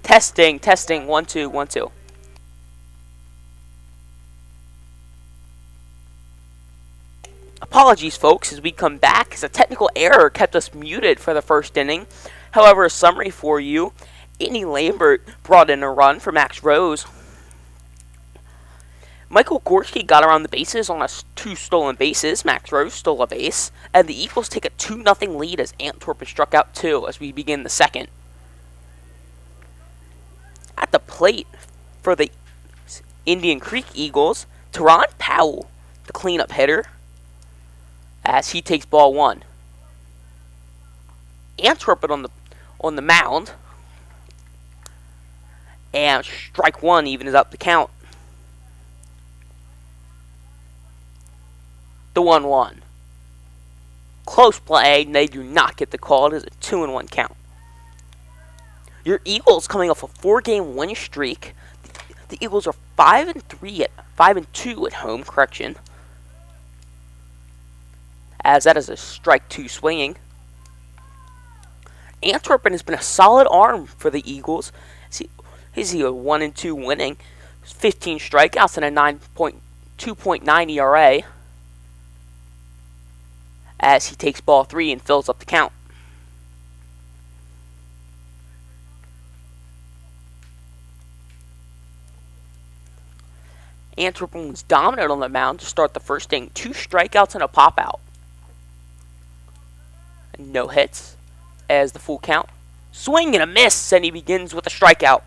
Testing, testing, 1 2 1 2. Apologies, folks, as we come back, as a technical error kept us muted for the first inning. However, a summary for you: Andy Lambert brought in a run for Max Rose. Michael Gorski got around the bases on 2 stolen bases. Max Rose stole a base, and the Eagles take a 2-0 lead as Antwerpen struck out 2 as we begin the second. At the plate for the Indian Creek Eagles, Teron Powell, the cleanup hitter, as he takes ball 1. Antwerpen on the mound, and strike 1 evens up the count. The 1-1. Close play, and they do not get the call. It is a 2-1 count. Your Eagles coming off a 4-game win streak. The Eagles are 5-2 at home. Correction, as that is a strike 2 swinging. Antwerpen has been a solid arm for the Eagles. He's a 1-2 winning, 15 strikeouts and a 2.9 ERA. As he takes ball 3 and fills up the count. Antwerpen was dominant on the mound to start the first inning. 2 strikeouts and a pop out. And no hits as the full count. Swing and a miss, and he begins with a strikeout.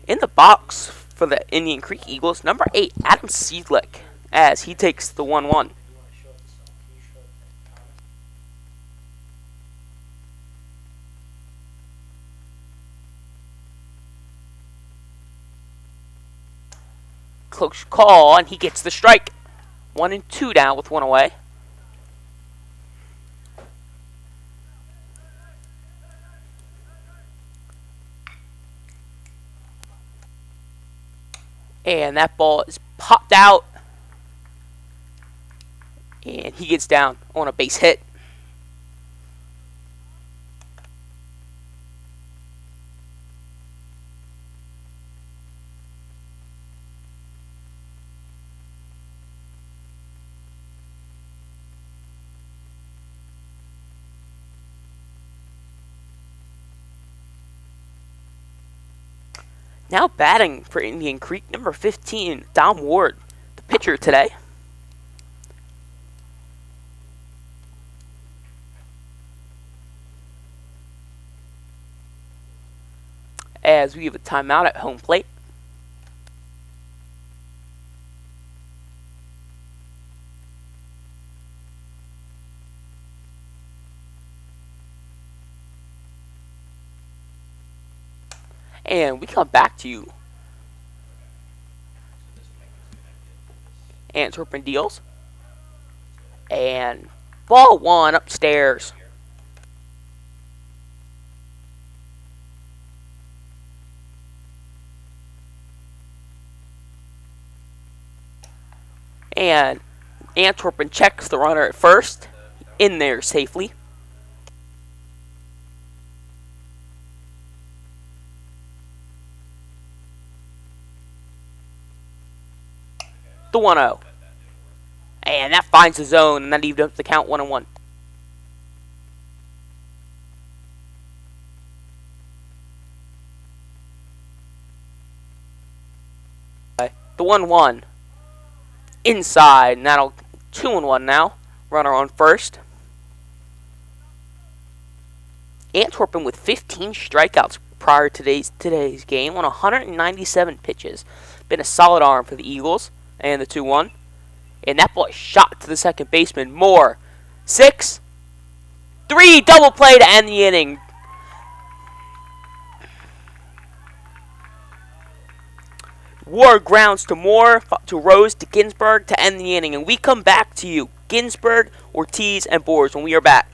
In the box for the Indian Creek Eagles, number 8, Adam Seidlick, as he takes the 1-1. Close call, and he gets the strike. 1-2 down with 1 away. And that ball is popped out. And he gets down on a base hit. Now batting for Indian Creek, number 15, Dom Ward, the pitcher today. As we have a timeout at home plate. And we come back to you. Antwerpen deals. And ball 1 upstairs. And Antwerpen checks the runner at first. In there safely. The 1-0. And that finds the zone, and that evens up the count 1-1. The 1-1. Inside, and that'll 2-1 now. Runner on first. Antwerpen with 15 strikeouts prior to today's game on 197 pitches. Been a solid arm for the Eagles. And the 2-1. And that ball is shot to the second baseman. Moore. 6-3. Double play to end the inning. War grounds to Moore, to Rose, to Ginsburg to end the inning. And we come back to you, Ginsburg, Ortiz, and Boers, when we are back.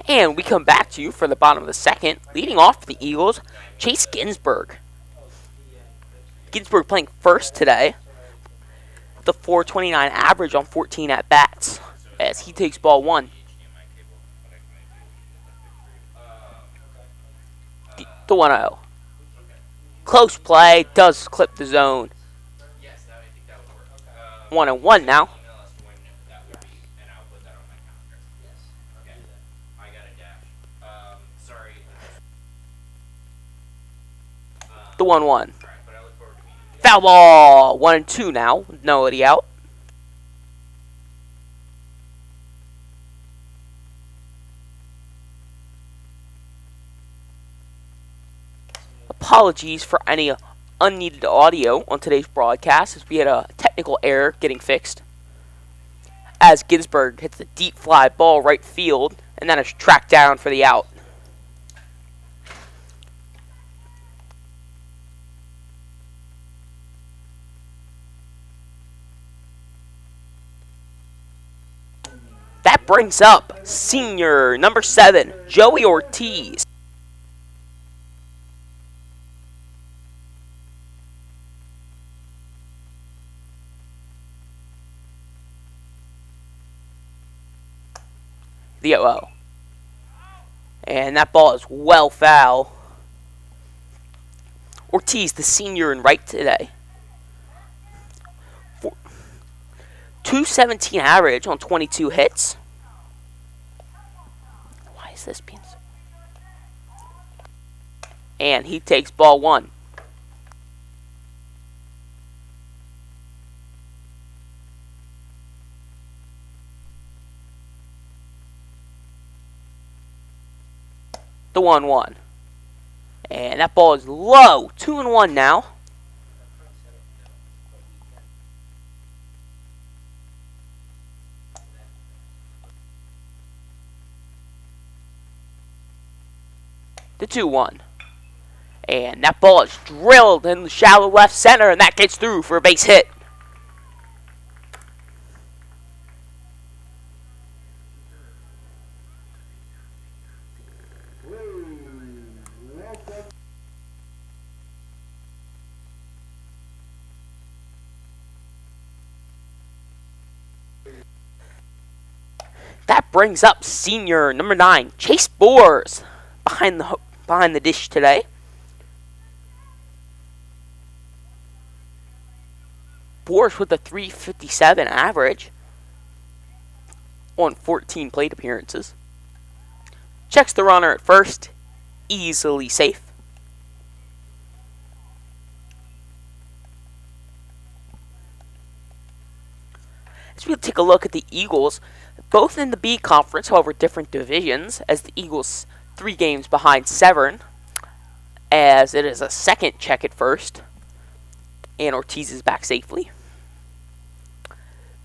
And we come back to you for the bottom of the second. Leading off for the Eagles, Chase Ginsburg. Ginsburg playing first today. The .429 average on 14 at-bats as he takes ball one. The 1-0. Close play, does clip the zone. 1-1 now. The 1-1. Foul ball. 1-2 now. Nobody out. Apologies for any unneeded audio on today's broadcast as we had a technical error getting fixed. As Ginsburg hits the deep fly ball right field and then is tracked down for the out. That brings up senior number 7, Joey Ortiz. The 0-0. And that ball is well foul. Ortiz, the senior in right today. 217 average on 22 hits. Why is this being so? And he takes ball one. The 1-1. And that ball is low. 2-1 now. The 2-1. And that ball is drilled in the shallow left center, and that gets through for a base hit. That brings up senior number 9, Chase Boers, behind the dish today. Boers with a 357 average on 14 plate appearances. Checks the runner at first, easily safe. As we take a look at the Eagles, both in the B conference, however different divisions, as the Eagles 3 games behind Severn, as it is a second check at first, and Ortiz is back safely.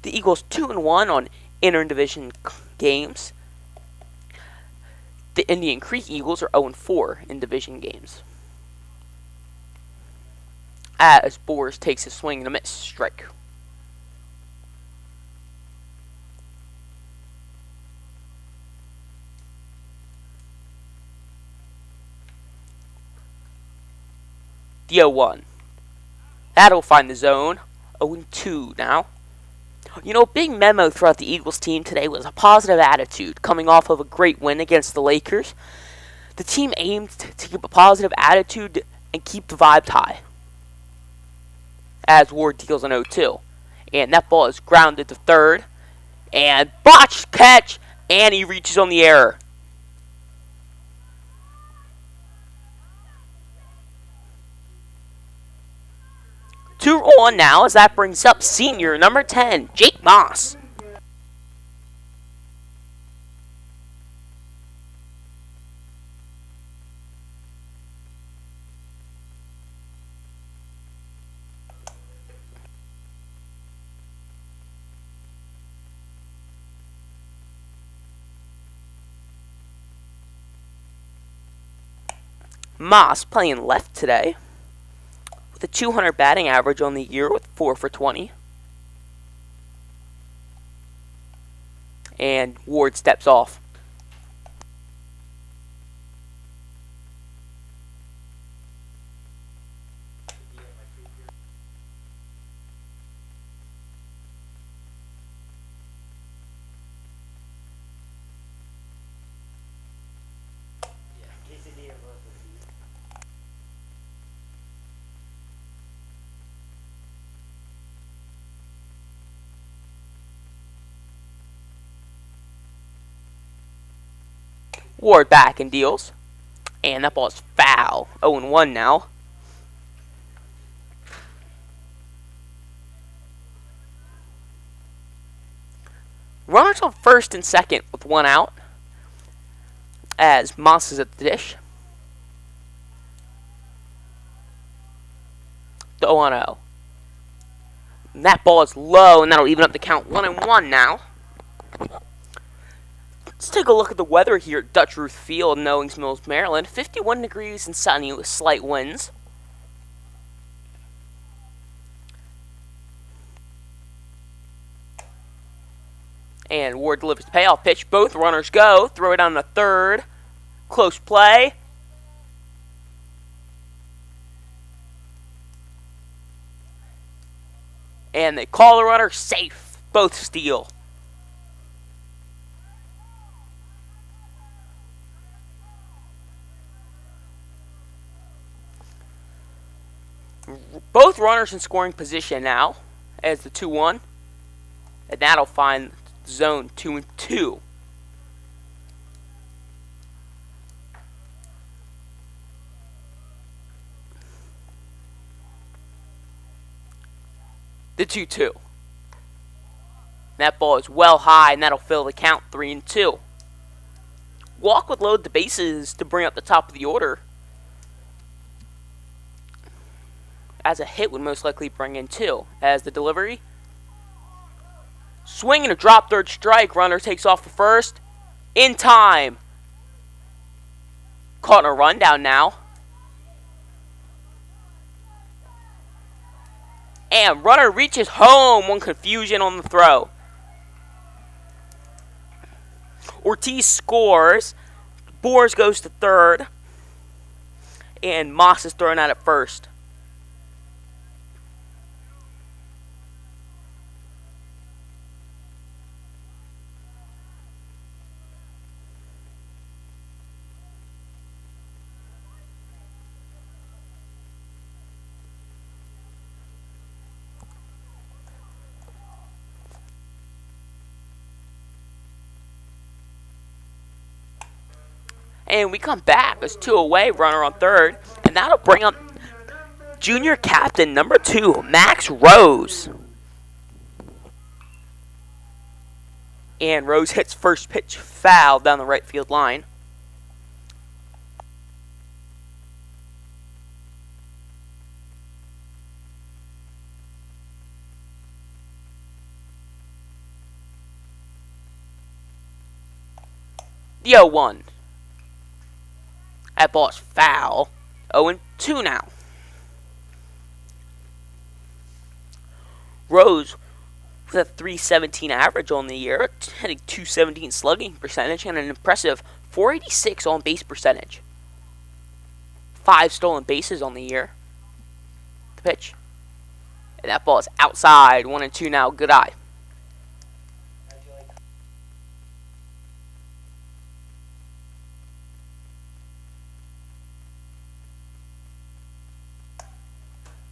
The Eagles 2-1 on inter-division games. The Indian Creek Eagles are 0-4 in division games. As Boers takes a swing and a miss strike. The 0-1. That'll find the zone. 0-2 now. You know, big memo throughout the Eagles team today was a positive attitude coming off of a great win against the Lakers. The team aimed to keep a positive attitude and keep the vibes high. As Ward deals an 0-2. And that ball is grounded to third. And botched catch. And he reaches on the error. Two on now, as that brings up senior number 10, Jake Moss. Moss playing left today, with a 200 batting average on the year with 4 for 20. And Ward steps off. Ward back and deals. And that ball is foul. 0-1 now. Runners on first and second with 1 out. As Moss is at the dish. The 0-0. And that ball is low, and that'll even up the count. 1-1 now. Let's take a look at the weather here at Dutch Ruth Field, Knowings Mills, Maryland. 51 degrees and sunny with slight winds. And Ward delivers the payoff pitch. Both runners go. Throw it on the third. Close play. And they call the runner safe. Both steal. Both runners in scoring position now as the 2-1. And that'll find zone 2-2. The 2-2. That ball is well high, and that'll fill the count 3-2. Walk would load the bases to bring up the top of the order, as a hit would most likely bring in 2. As the delivery. Swing and a drop third strike. Runner takes off the first. In time. Caught in a rundown now. And runner reaches home. One confusion on the throw. Ortiz scores. Boers goes to third. And Moss is thrown out at first. And we come back. There's 2 away, runner on third. And that'll bring up junior captain number 2, Max Rose. And Rose hits first pitch foul down the right field line. The 0-1. That ball is foul. 0-2 now. Rose with a .317 average on the year, hitting .217 slugging percentage, and an impressive .486 on base percentage. 5 stolen bases on the year. The pitch. And that ball is outside. 1-2 now. Good eye.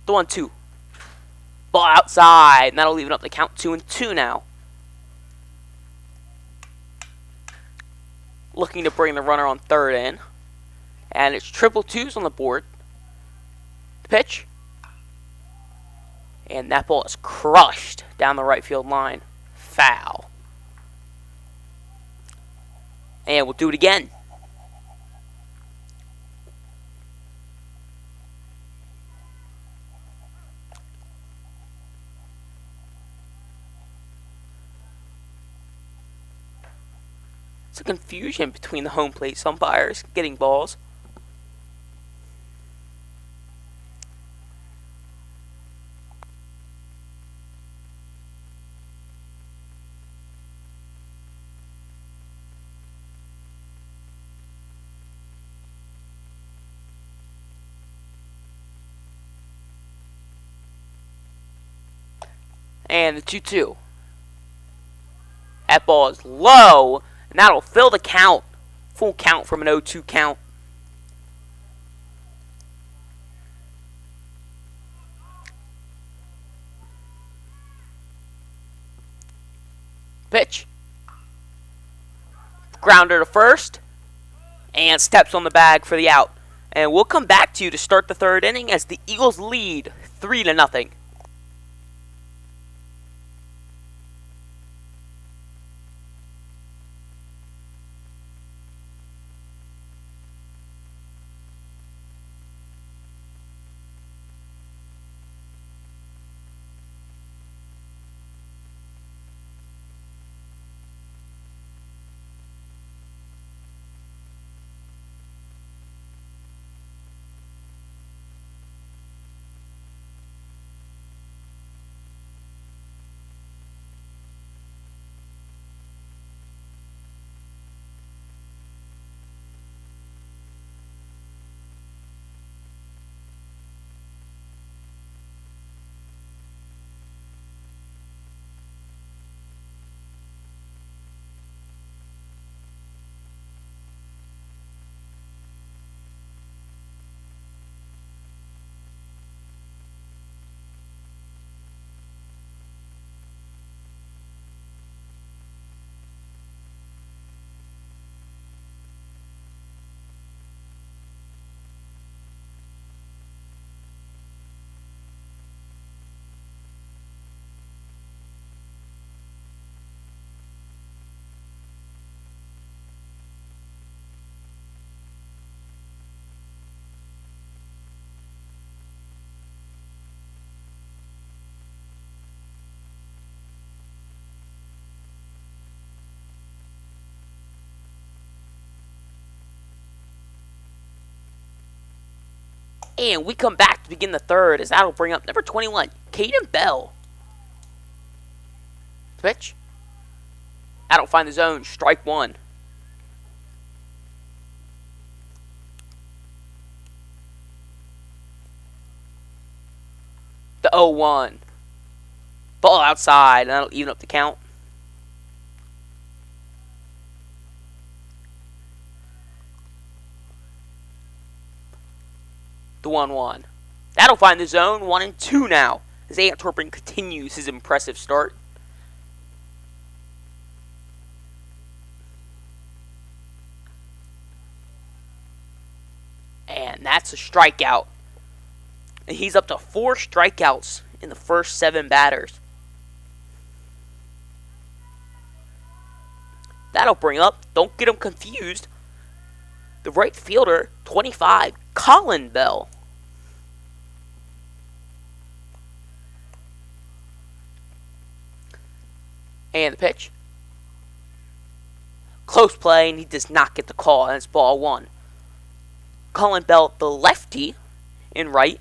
The 1-2. Ball outside, and that'll even up the count. 2-2 now. Looking to bring the runner on third in. And it's triple twos on the board. The pitch. And that ball is crushed down the right field line. Foul. And we'll do it again. It's a confusion between the home plate umpires getting balls. And the 2-2. That ball is low. And that'll fill the count. Full count from an 0-2 count. Pitch. Grounder to first. And steps on the bag for the out. And we'll come back to you to start the third inning as the Eagles lead 3-0. And we come back to begin the third as that'll bring up number 21, Caden Bell. Pitch. That'll find the zone. Strike 1. The 0-1. Ball outside, and that'll even up the count. The 1-1. That'll find the zone. 1-2 now as Antwerpen continues his impressive start. And that's a strikeout. And he's up to 4 strikeouts in the first 7 batters. That'll bring up, don't get him confused, the right fielder, 25, Colin Bell. And the pitch. Close play, and he does not get the call, and it's ball 1. Colin Bell, the lefty, in right.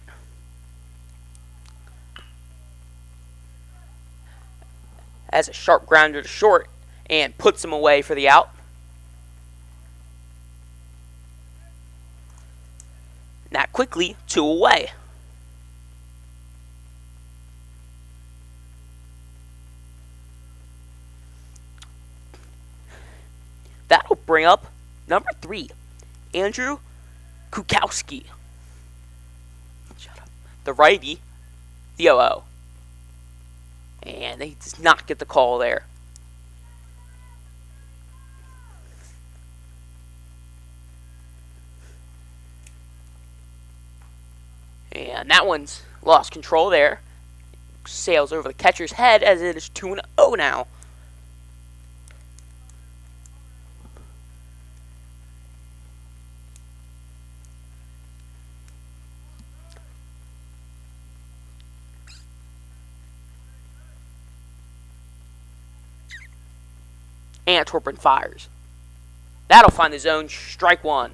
Has a sharp grounder to short, and puts him away for the out. Not quickly, 2 away. That'll bring up number 3, Andrew Kukowski. The righty, the 0-0. And he does not get the call there. And that one's lost control there. Sails over the catcher's head as it is 2-0 now. Antwerpen fires. That'll find the zone. Strike 1.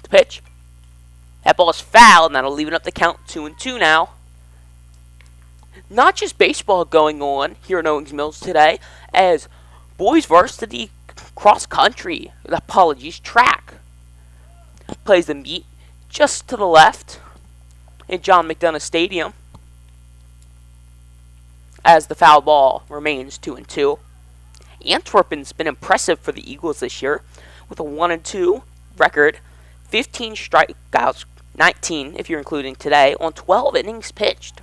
The pitch. That ball is foul, and that'll leave it up to count 2-2 now. Not just baseball going on here in Owings Mills today, as boys varsity cross country, track, plays the meet just to the left in John McDonogh Stadium, as the foul ball remains 2-2. Antwerpen's been impressive for the Eagles this year with a 1-2 record, 15 strikeouts, 19 if you're including today, on 12 innings pitched.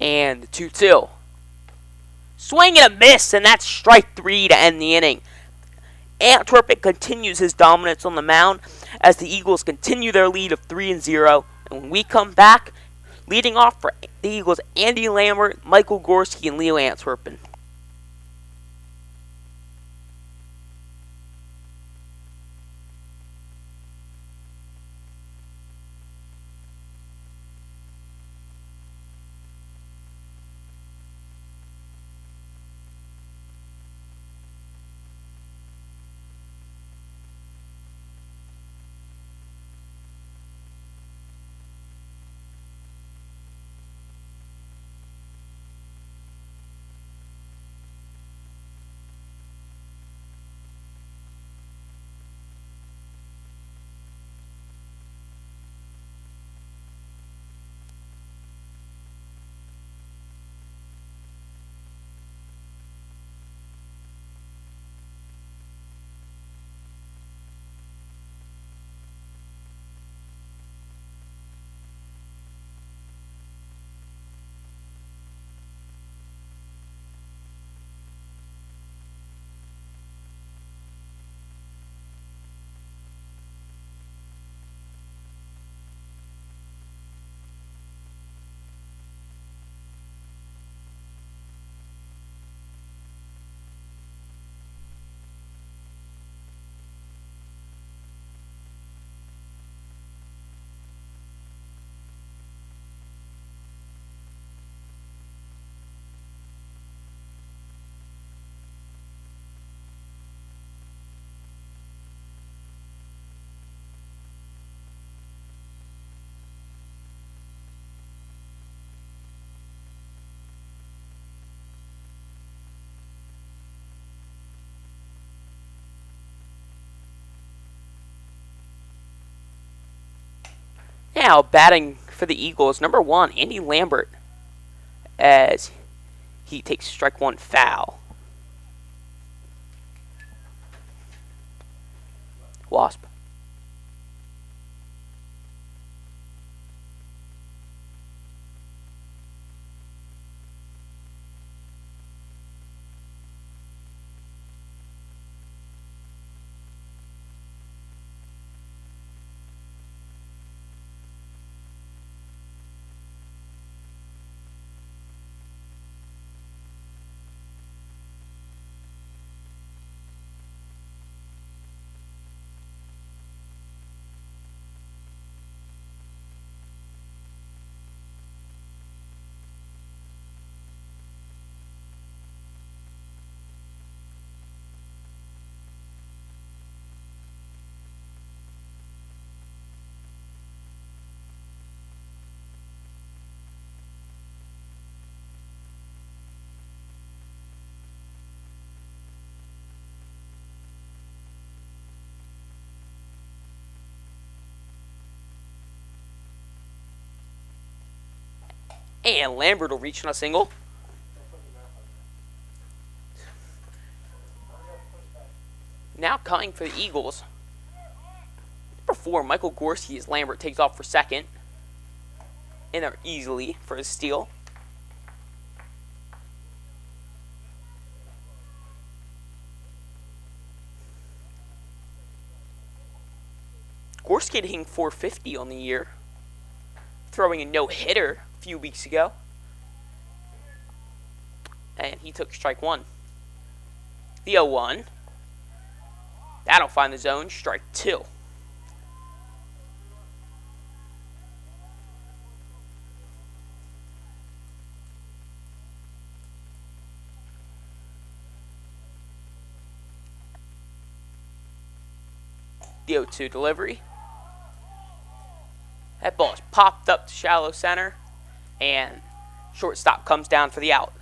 And the 2-2. Swing and a miss, and that's strike 3 to end the inning. Antwerpen continues his dominance on the mound as the Eagles continue their lead of 3-0. And when we come back, leading off for the Eagles, Andy Lambert, Michael Gorski, and Leo Antwerpen. Now batting for the Eagles, number 1, Andy Lambert, as he takes strike 1 foul. Wasp. And Lambert will reach on a single. Now coming for the Eagles. Number 4, Michael Gorski, as Lambert takes off for second. In there easily for his steal. Gorski hitting .450 on the year. Throwing a no-hitter a few weeks ago. And he took strike 1. The 0-1. That'll find the zone. Strike 2. The 0-2 delivery. That ball is popped up to shallow center, and shortstop comes down for the out.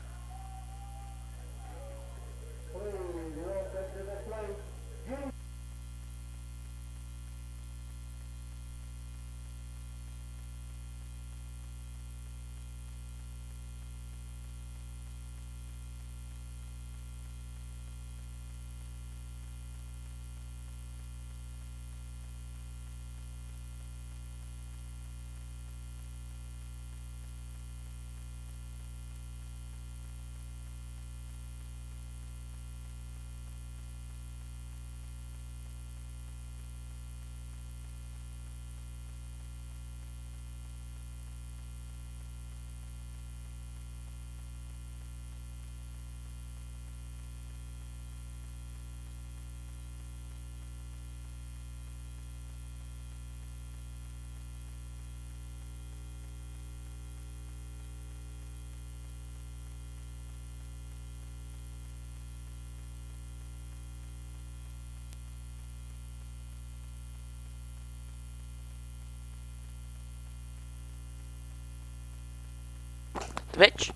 The pitch.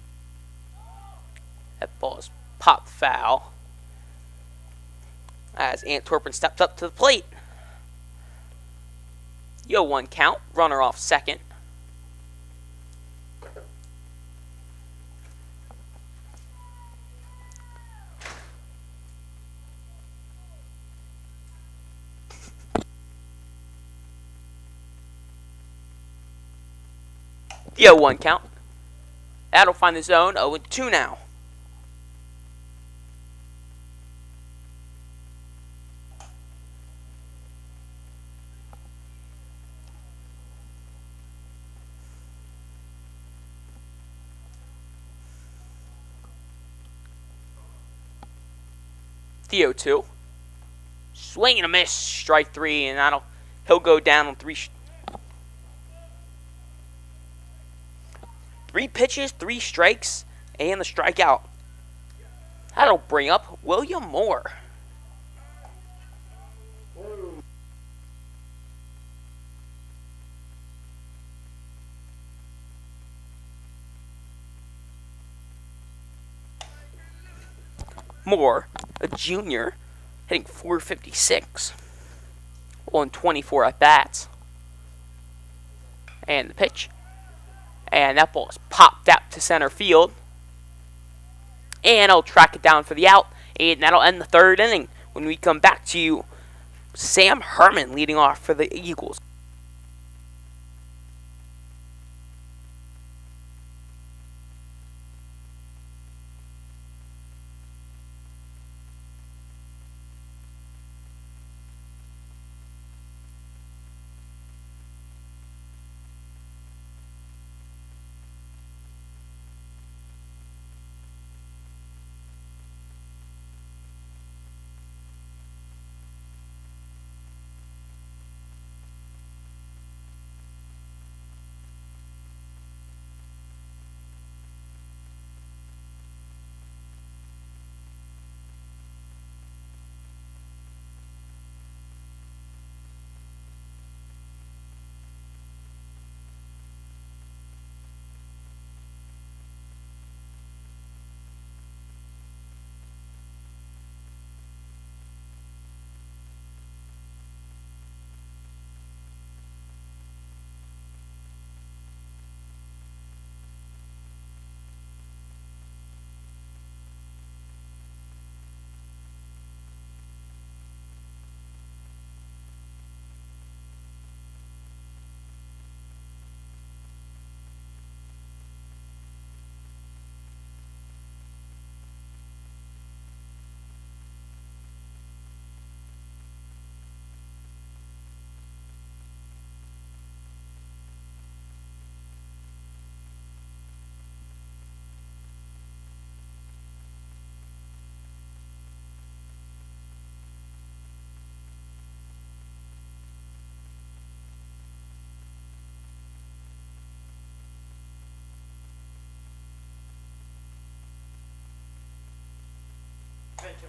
That ball is popped foul as Antwerpen steps up to the plate. 0-1 count. Runner off second. The 0-1 count. That'll find the zone. 0-2 now. The 0-2. Swing and a miss. Strike 3, and he'll go down on 3 pitches, 3 strikes, and the strikeout. That'll bring up William Moore. Moore, a junior, hitting .456 on 24 at-bats. And the pitch. And that ball is popped out to center field. And I'll track it down for the out. And that'll end the third inning. When we come back to you, Sam Herman leading off for the Eagles.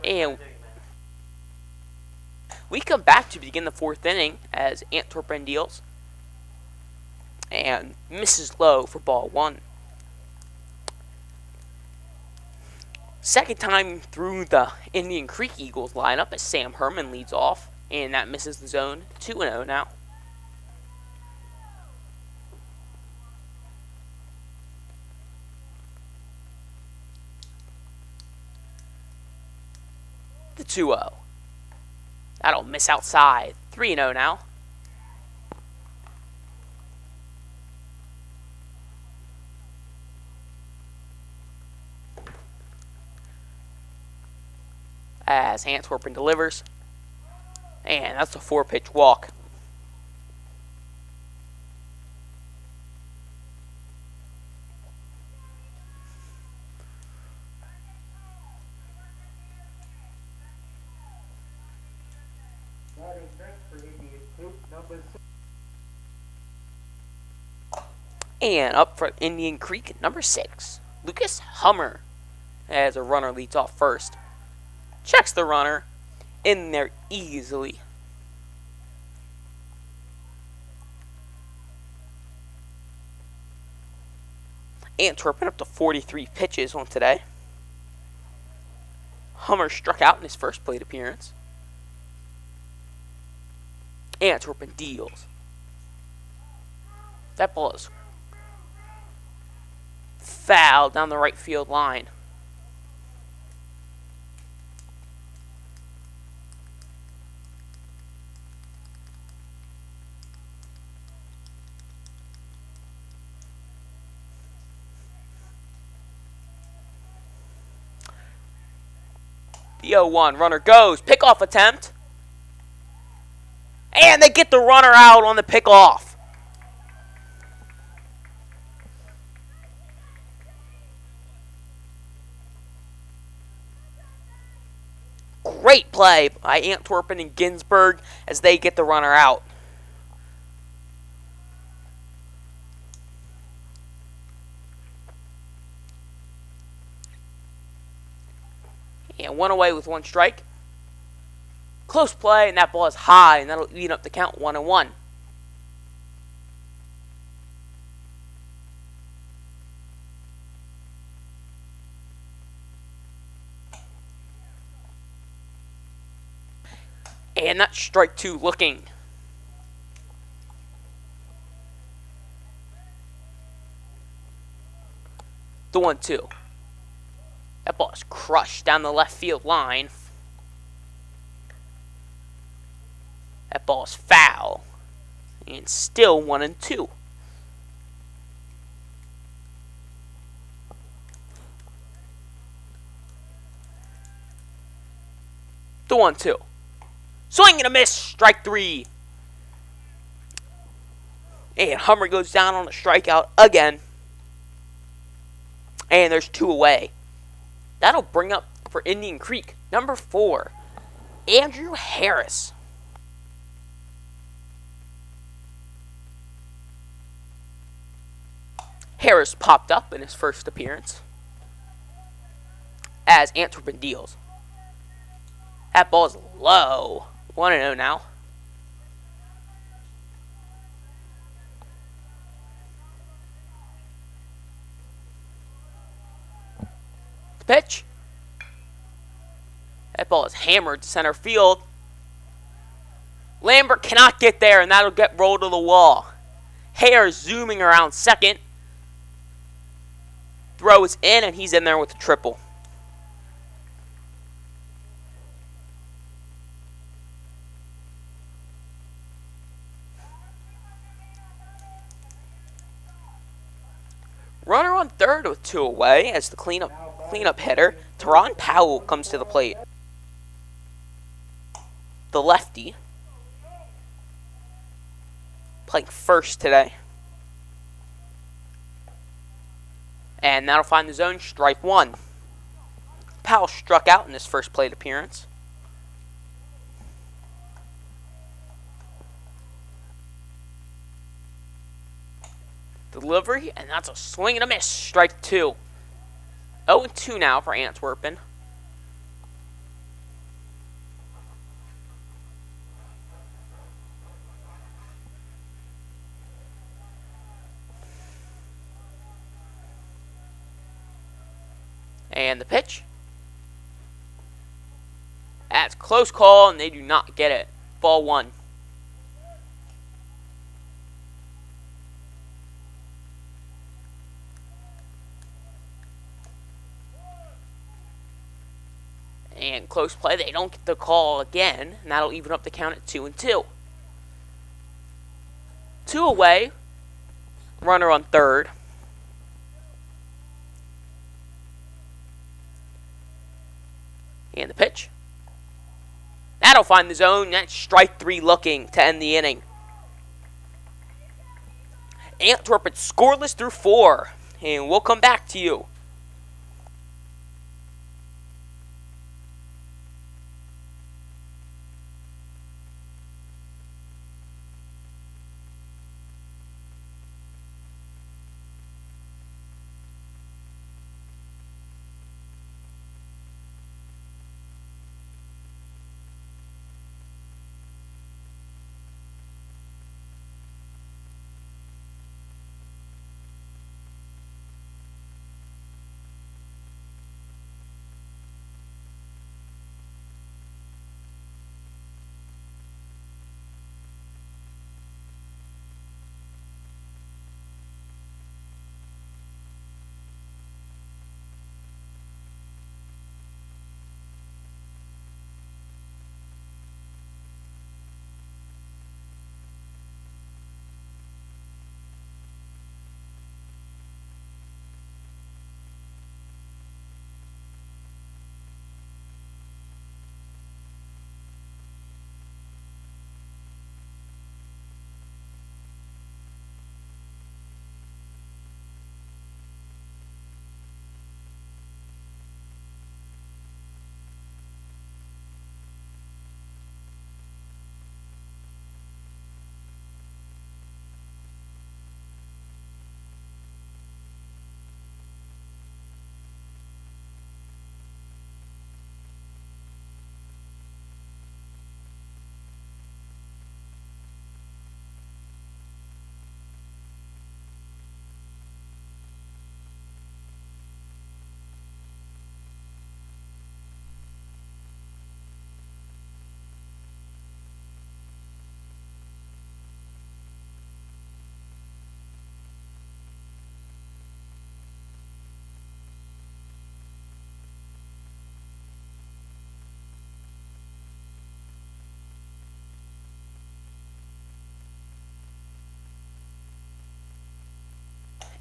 And we come back to begin the fourth inning as Antwerpen deals and misses low for ball one. Second time through the Indian Creek Eagles lineup as Sam Herman leads off, and that misses the zone. 2-0 now. The 2-0. That'll miss outside. 3-0 now. As Antwerpen delivers. And that's a 4-pitch walk. And up for Indian Creek, number 6, Lucas Hummer, as a runner leads off first. Checks the runner in there easily. Antwerpen up to 43 pitches on today. Hummer struck out in his first plate appearance. Antwerpen deals. That ball is foul down the right field line. The 0-1 runner goes. Pickoff attempt. And they get the runner out on the pickoff. Great play by Antwerpen and Ginsberg as they get the runner out. And one away with one strike. Close play, and that ball is high, and that'll even up the count 1-1. And that's strike 2 looking. The 1-2. That ball is crushed down the left field line. That ball is foul. And still 1-2. The 1-2. Swing and a miss. Strike 3. And Hummer goes down on a strikeout again. And there's 2 away. That'll bring up for Indian Creek, number 4, Andrew Harris. Harris popped up in his first appearance as Antwerpen deals. That ball is low. 1-0 now. The pitch. That ball is hammered to center field. Lambert cannot get there, and that'll get rolled to the wall. Hare zooming around second. Throw is in, and he's in there with a triple. Runner on third with 2 away as the cleanup hitter, Teron Powell, comes to the plate. The lefty, playing first today. And that'll find the zone, strike 1. Powell struck out in his first plate appearance. Delivery, and that's a swing and a miss, strike 2. 0-2 now for Antwerpen. And the pitch. That's close call, and they do not get it. Ball 1. And close play, they don't get the call again, and that'll even up the count at 2-2. 2 away, runner on third. And the pitch. That'll find the zone. That's strike 3 looking to end the inning. Antwerpen scoreless through 4. And we'll come back to you.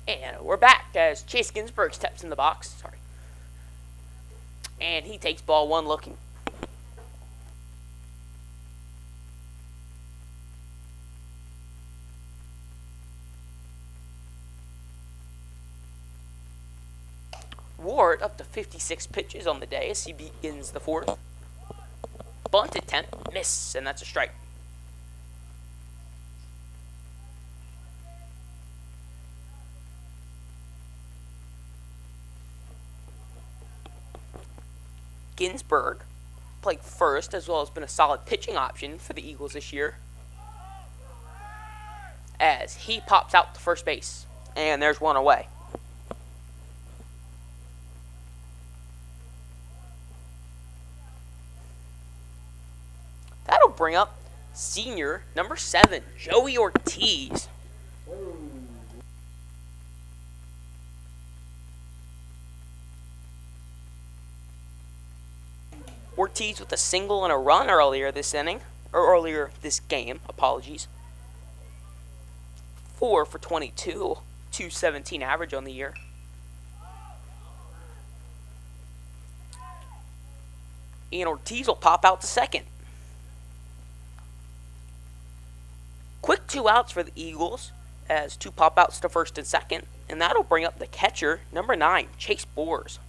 And we're back as Chase Ginsburg steps in the box. Sorry. And he takes ball one looking. Ward up to 56 pitches on the day as he begins the fourth. Bunt attempt, miss, and that's a strike. Ginsburg played first as well as been a solid pitching option for the Eagles this year as he pops out to first base. And there's one away. That'll bring up senior number 7, Joey Ortiz. Ortiz with a single and a run earlier this inning, or earlier this game, apologies. 4 for 22, 217 average on the year. And Ortiz will pop out to second. Quick 2 outs for the Eagles as 2 pop outs to first and second, and that'll bring up the catcher, number 9, Chase Boers.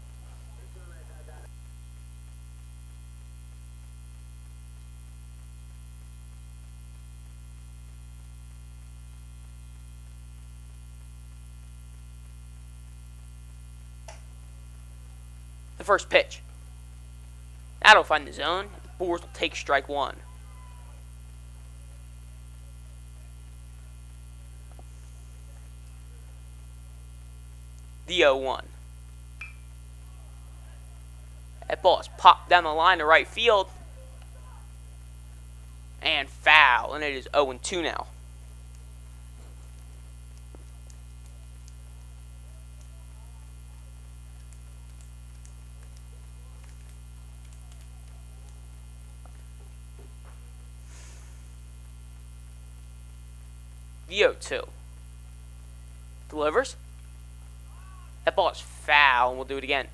The first pitch. That'll find the zone. Boers will take strike 1. The 0-1. That ball is popped down the line to right field. And foul. And it is 0-2 now. The 0-2. Delivers. That ball is foul, and we'll do it again.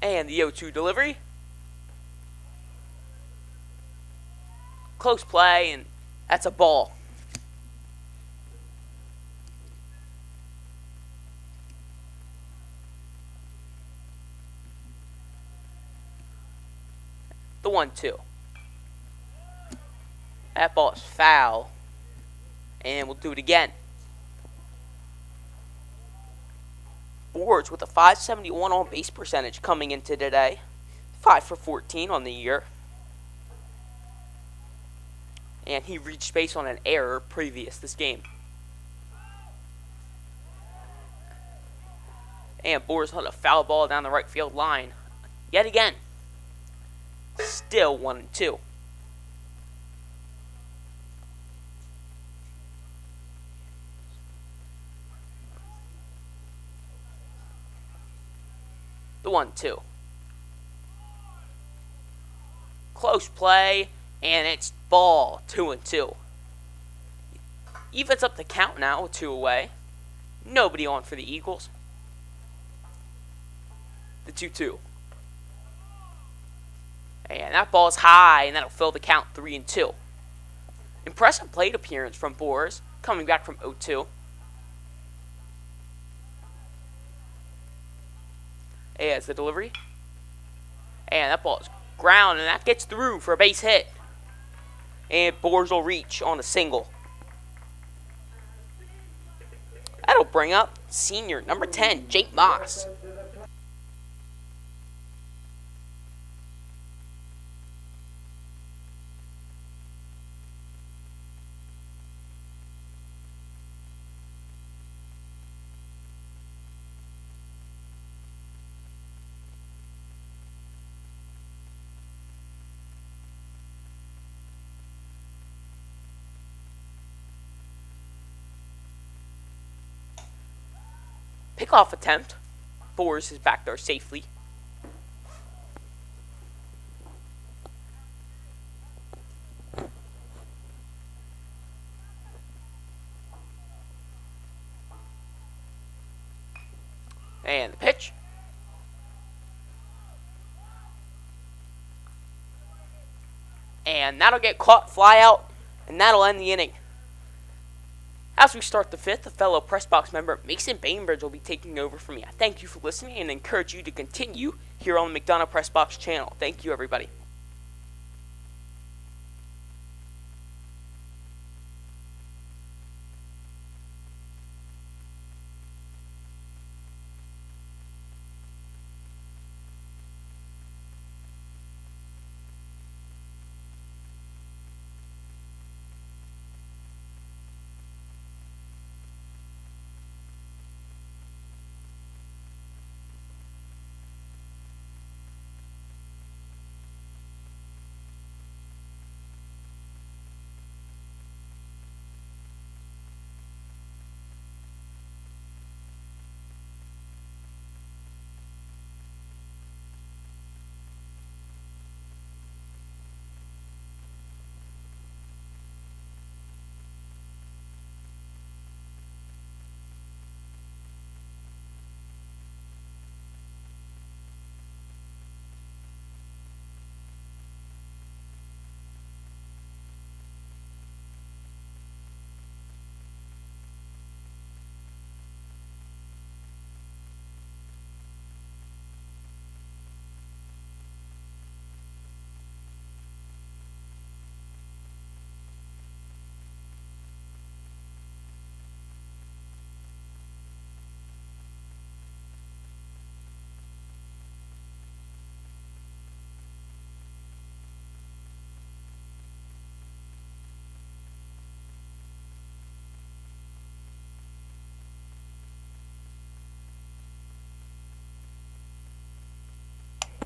And the 0-2 delivery. Close play, and that's a ball. The 1-2. That ball is foul. And we'll do it again. Boers with a 571 on base percentage coming into today. 5 for 14 on the year. And he reached base on an error previous this game. And Boers hit a foul ball down the right field line. Yet again. Still 1-2. The 1-2. Close play, and it's ball. 2-2. Evens up the count now with 2 away. Nobody on for the Eagles. The 2-2. And that ball is high, and that'll fill the count 3-2. Impressive plate appearance from Boers, coming back from 0-2. As the delivery. And that ball is ground, and that gets through for a base hit. And Boers will reach on a single. That'll bring up senior number 10, Jake Moss. Kickoff attempt. Boris is back there safely. And the pitch. And that'll get caught, fly out, and that'll end the inning. As we start the fifth, a fellow press box member, Mason Bainbridge, will be taking over for me. I thank you for listening and encourage you to continue here on the McDonogh Press Box channel. Thank you, everybody.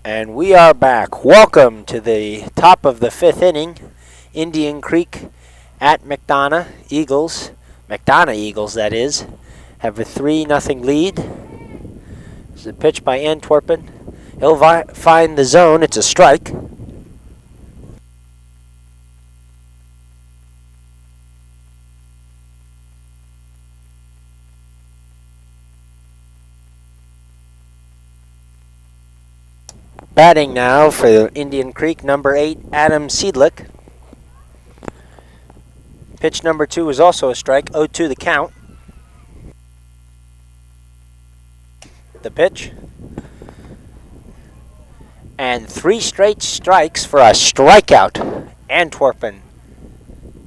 And we are back. Welcome to the top of the fifth inning. Indian Creek at McDonogh Eagles. McDonogh Eagles, that is, have a 3-0 lead. It's a pitch by Antwerpen. He'll find the zone. It's a strike. Batting now for Indian Creek, number 8, Adam Seidlich. Pitch number 2 is also a strike, 0-2 the count. The pitch. And 3 straight strikes for a strikeout. Antwerpen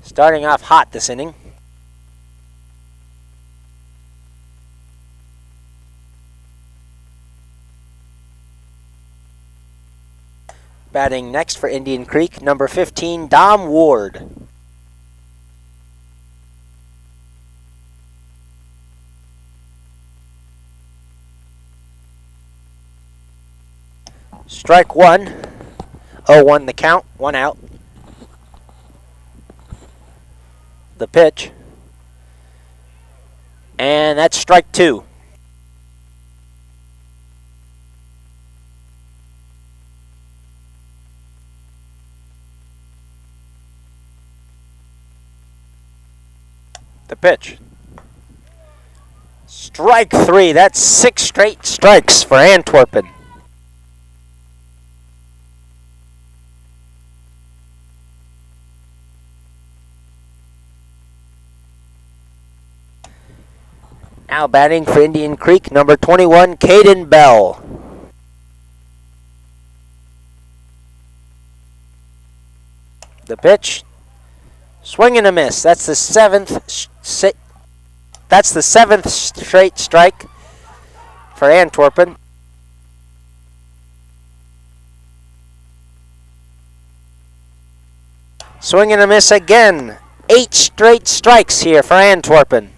starting off hot this inning. Batting next for Indian Creek, number 15, Dom Ward. Strike 1, 0-1 the count, 1 out. The pitch. And that's strike 2. The pitch. Strike 3. That's 6 straight strikes for Antwerpen. Now batting for Indian Creek, number 21, Caden Bell. The pitch. Swing and a miss. That's the seventh straight strike for Antwerpen. Swing and a miss again. 8 straight strikes here for Antwerpen.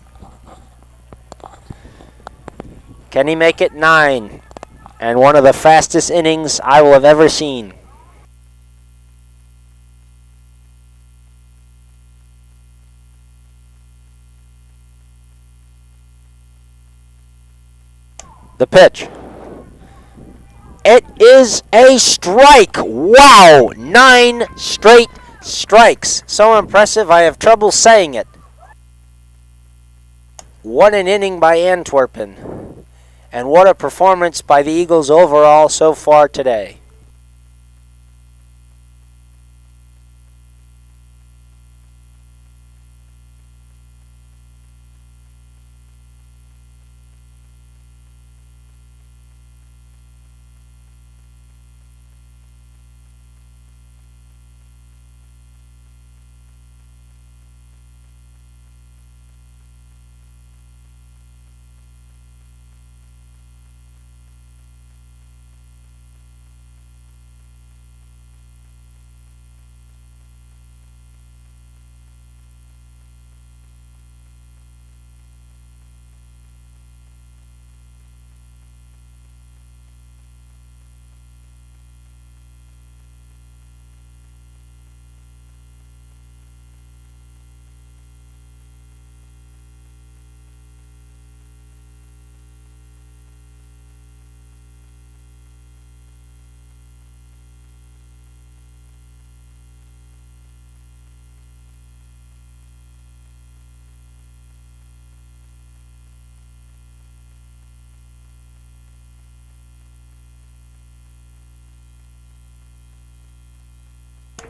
Can he make it 9? And one of the fastest innings I will have ever seen. The pitch. It is a strike. Wow, 9 straight strikes. So impressive, I have trouble saying it. What an inning by Antwerpen. And what a performance by the Eagles overall so far today.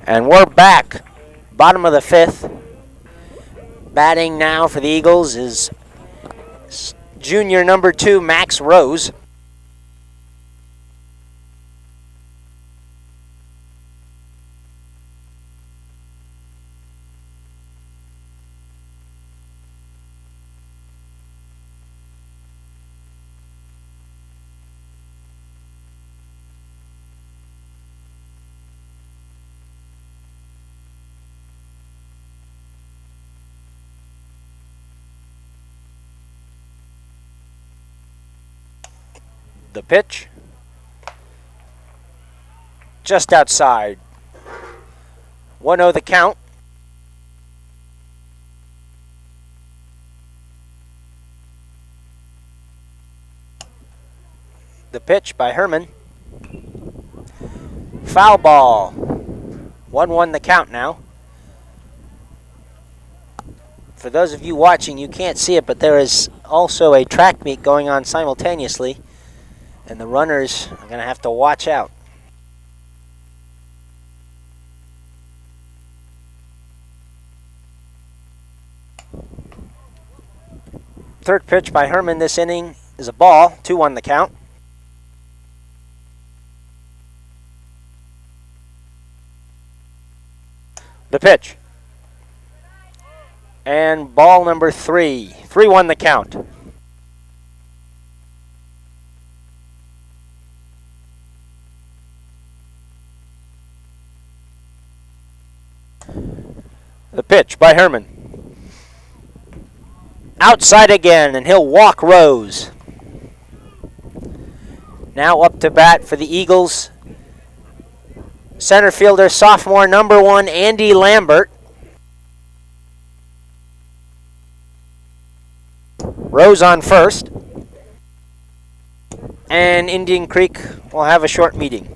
And we're back. Bottom of the 5th. Batting now for the Eagles is junior number 2, Max Rose. The pitch. Just outside. 1-0 the count. The pitch by Herman. Foul ball. 1-1 the count now. For those of you watching, you can't see it, but there is also a track meet going on simultaneously, and the runners are going to have to watch out. Third pitch by Herman this inning is a ball. 2-1 the count. The pitch. And ball number 3. 3-1 the count. The pitch by Herman. Outside again, and he'll walk Rose. Now up to bat for the Eagles. Center fielder, sophomore number 1, Andy Lambert. Rose on first. And Indian Creek will have a short meeting.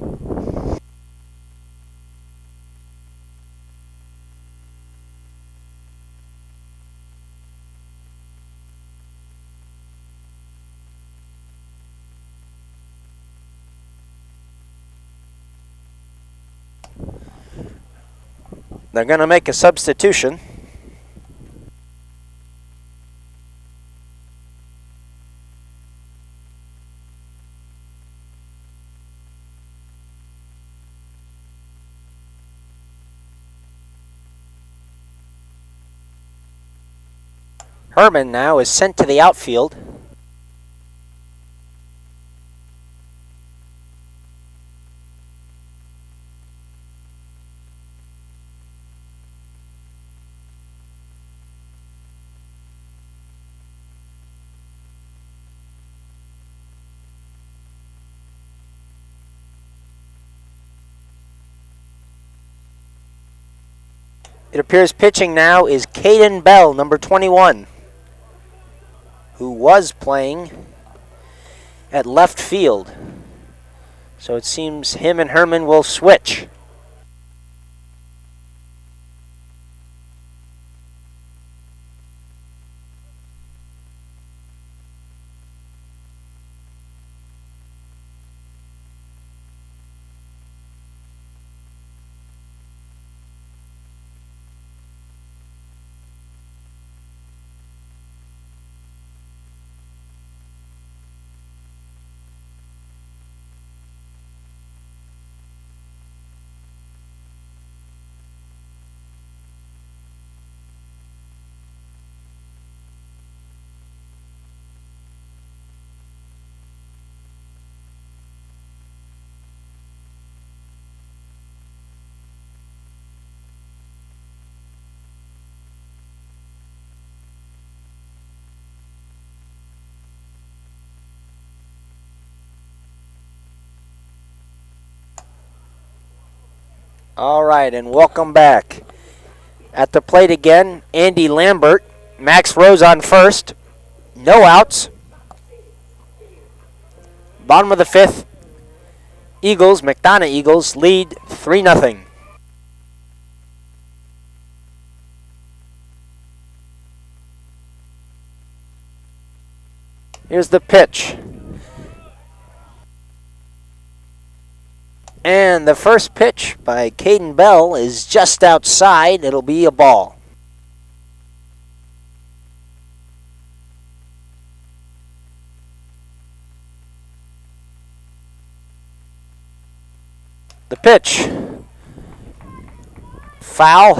They're going to make a substitution. Herman now is sent to the outfield. It appears pitching now is Caden Bell, number 21, who was playing at left field. So it seems him and Herman will switch. All right, and welcome back. At the plate again, Andy Lambert. Max Rose on first. No outs. Bottom of the fifth, Eagles, McDonogh Eagles, lead 3-0. Here's the pitch. And the first pitch by Caden Bell is just outside. It'll be a ball. The pitch. Foul.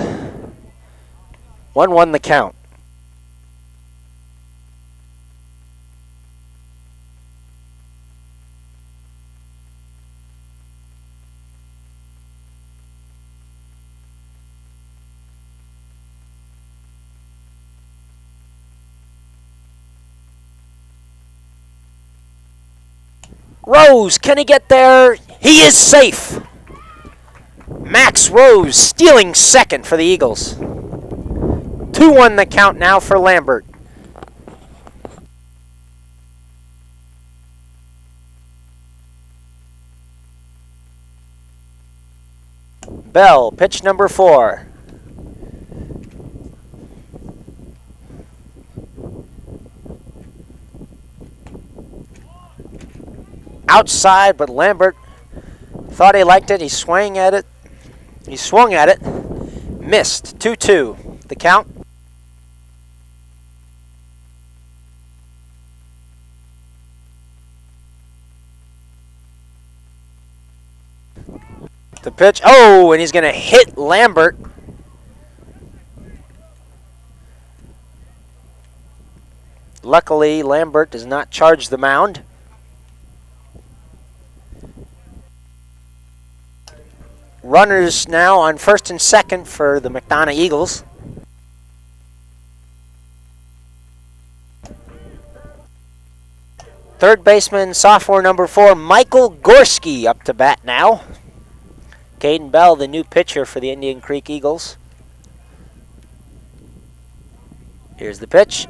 1-1 the count. Rose, can he get there? He is safe. Max Rose stealing second for the Eagles. 2-1 the count now for Lambert. Bell, pitch number 4. Outside, but Lambert thought he liked it. He swung at it. Missed. 2-2. The count. The pitch. Oh, and he's going to hit Lambert. Luckily, Lambert does not charge the mound. Runners now on first and second for the McDonogh Eagles. Third baseman, sophomore number 4, Michael Gorski up to bat now. Caden Bell, the new pitcher for the Indian Creek Eagles. Here's the pitch.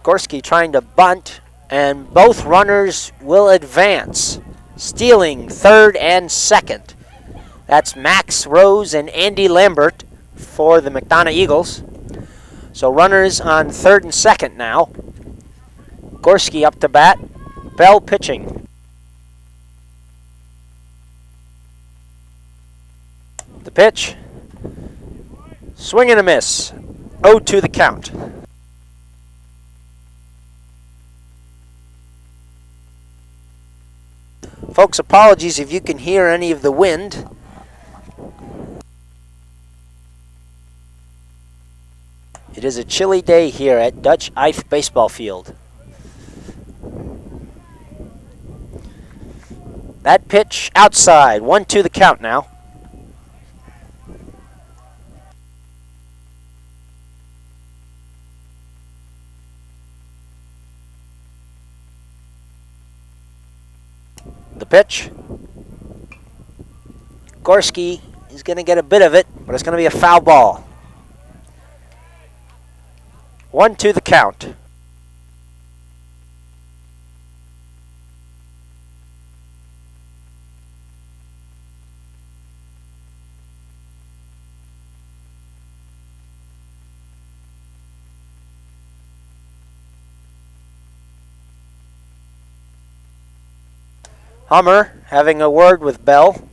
Gorski trying to bunt, and both runners will advance, stealing third and second. That's Max Rose and Andy Lambert for the McDonogh Eagles. So runners on third and second now. Gorski up to bat. Bell pitching. The pitch. Swing and a miss. 0-2 the count. Folks, apologies if you can hear any of the wind. It is a chilly day here at Dutch Eif Baseball Field. That pitch outside. 1-2 the count now. The pitch. Gorski is going to get a bit of it, but it's going to be a foul ball. 1-2 the count. Hummer having a word with Bell.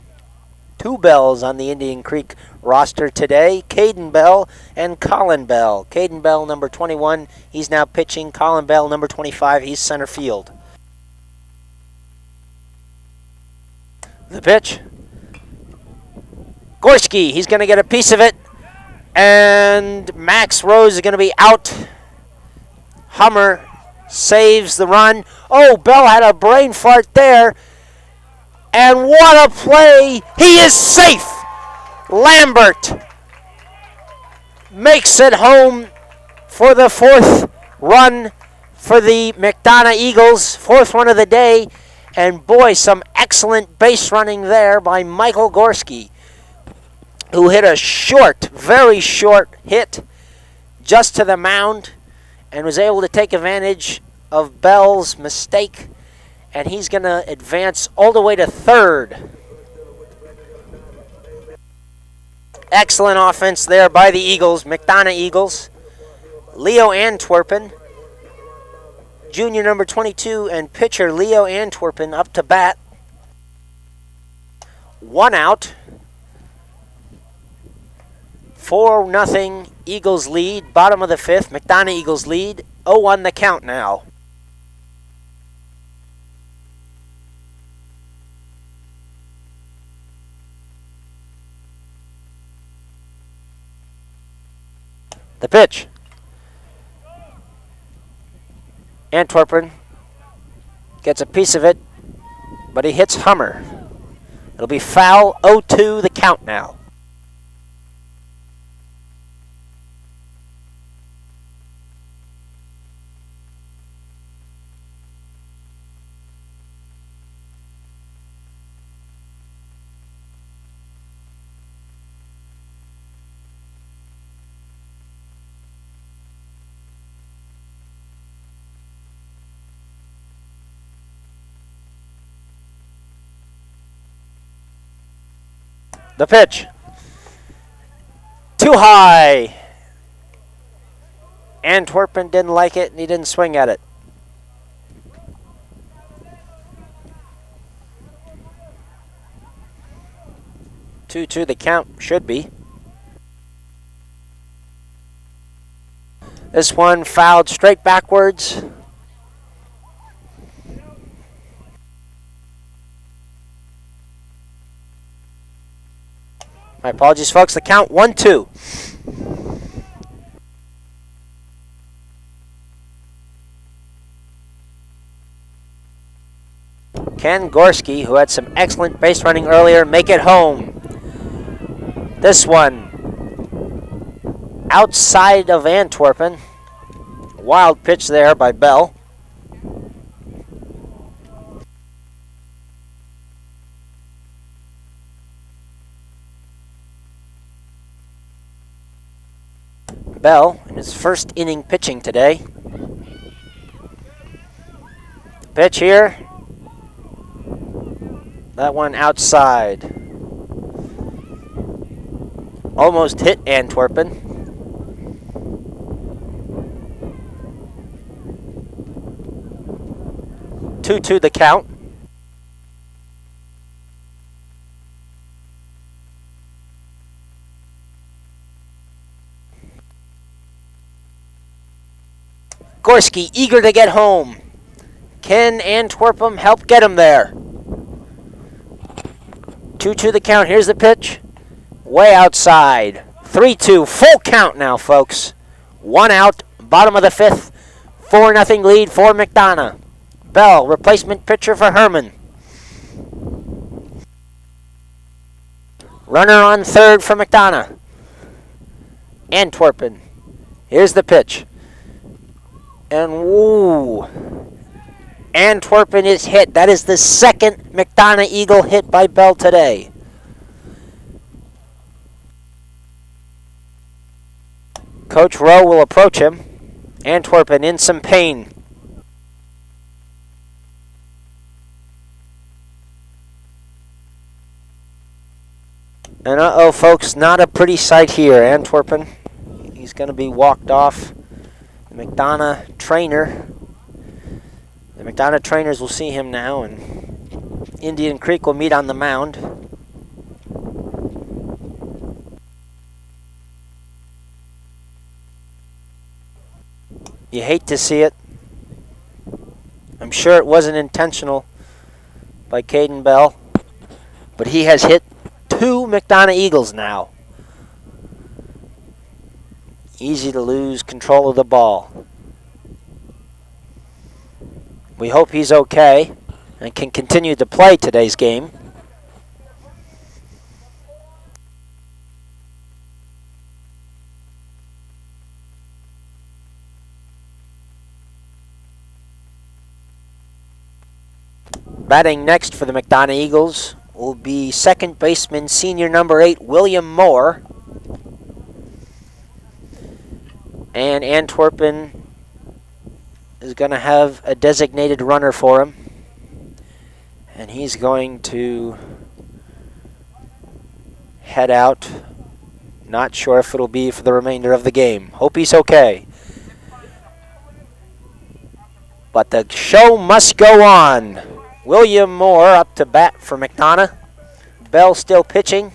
2 Bells on the Indian Creek roster today. Caden Bell and Colin Bell. Caden Bell, number 21, he's now pitching. Colin Bell, number 25, he's center field. The pitch. Gorski, he's going to get a piece of it. And Max Rose is going to be out. Hummer saves the run. Oh, Bell had a brain fart there. And what a play. He is safe. Lambert makes it home for the 4th run for the McDonogh Eagles. 4th run of the day. And boy, some excellent base running there by Michael Gorski, who hit a short, very short hit just to the mound and was able to take advantage of Bell's mistake. And he's going to advance all the way to 3rd. Excellent offense there by the Eagles, McDonogh Eagles. Leo Antwerpen, junior number 22, and pitcher Leo Antwerpen up to bat. 1 out. 4-0 Eagles lead, bottom of the 5th. McDonogh Eagles lead. 0-1 the count now. The pitch. Antwerpen gets a piece of it, but he hits Hummer. It'll be foul. 0-2 the count now. The pitch. Too high. Antwerpen didn't like it, and he didn't swing at it. Two the count should be. This one fouled straight backwards. My apologies, folks. The count 1-2. Ken Gorski, who had some excellent base running earlier, make it home. This one outside of Antwerpen. Wild pitch there by Bell. Bell in his first inning pitching today. Pitch here. That one outside. Almost hit Antwerpen. Two the count. Gorski eager to get home. Can Antwerpen help get him there? 2-2 the count. Here's the pitch. Way outside. 3-2. Full count now, folks. 1 out. Bottom of the 5th. 4-0 lead for McDonogh. Bell, replacement pitcher for Herman. Runner on 3rd for McDonogh. Antwerpen. Here's the pitch. And woo. Antwerpen is hit. That is the 2nd McDonogh Eagle hit by Bell today. Coach Rowe will approach him. Antwerpen in some pain. And uh-oh, folks, not a pretty sight here. Antwerpen, he's going to be walked off. The McDonogh trainer. The McDonogh trainers will see him now, and Indian Creek will meet on the mound. You hate to see it. I'm sure it wasn't intentional by Caden Bell, but he has hit 2 McDonogh Eagles now. Easy to lose control of the ball. We hope he's okay and can continue to play today's game. Batting next for the McDonogh Eagles will be second baseman, senior number 8, William Moore. And Antwerpen is going to have a designated runner for him. And he's going to head out. Not sure if it'll be for the remainder of the game. Hope he's okay. But the show must go on. William Moore up to bat for McDonogh. Bell still pitching.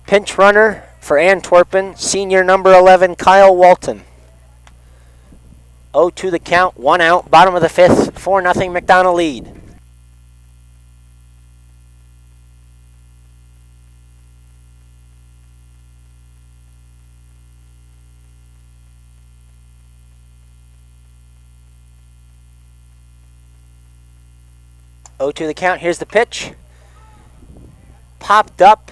Pinch runner for Antwerpen, senior number 11, Kyle Walton. 0-2 the count, 1 out, bottom of the 5th, 4-0 McDonogh lead. To the count, here's the pitch. Popped up.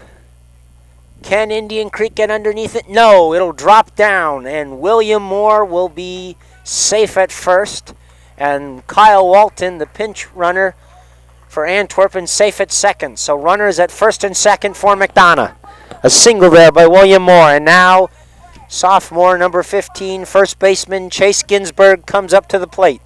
Can Indian Creek get underneath it? No, it'll drop down, and William Moore will be safe at first, and Kyle Walton, the pinch runner for Antwerpen, safe at second. So runners at first and second for McDonogh. A single there by William Moore, and now sophomore number 15, first baseman Chase Ginsberg comes up to the plate.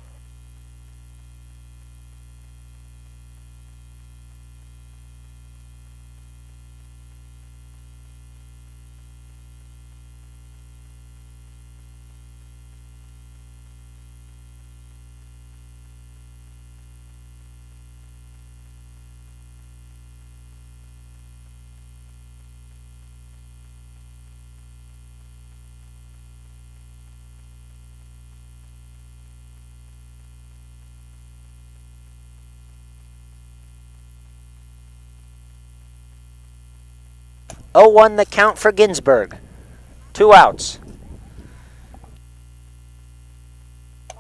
Oh, 0-1 the count for Ginsberg. 2 outs.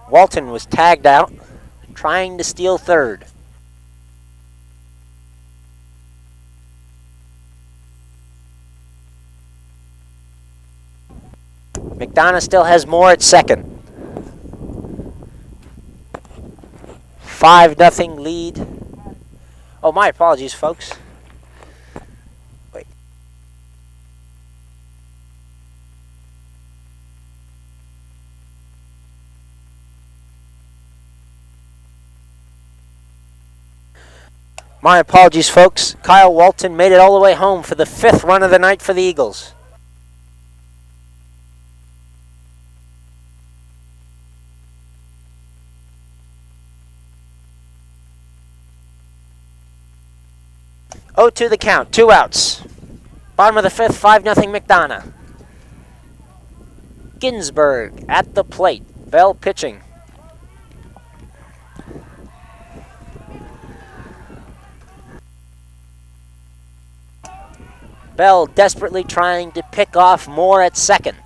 Walton was tagged out, trying to steal third. McDonogh still has more at second. 5-0 lead. Oh, my apologies, folks. My apologies, folks. Kyle Walton made it all the way home for the 5th run of the night for the Eagles. To the count, 2 outs. Bottom of the 5th, 5-0 McDonogh. Ginsberg at the plate. Bell pitching. Bell desperately trying to pick off Moore at second.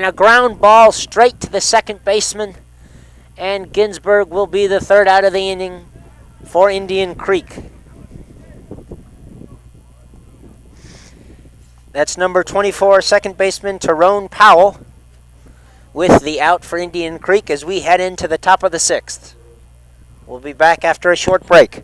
And a ground ball straight to the second baseman. And Ginsberg will be the third out of the inning for Indian Creek. That's number 24, second baseman Tyrone Powell, with the out for Indian Creek as we head into the top of the sixth. We'll be back after a short break.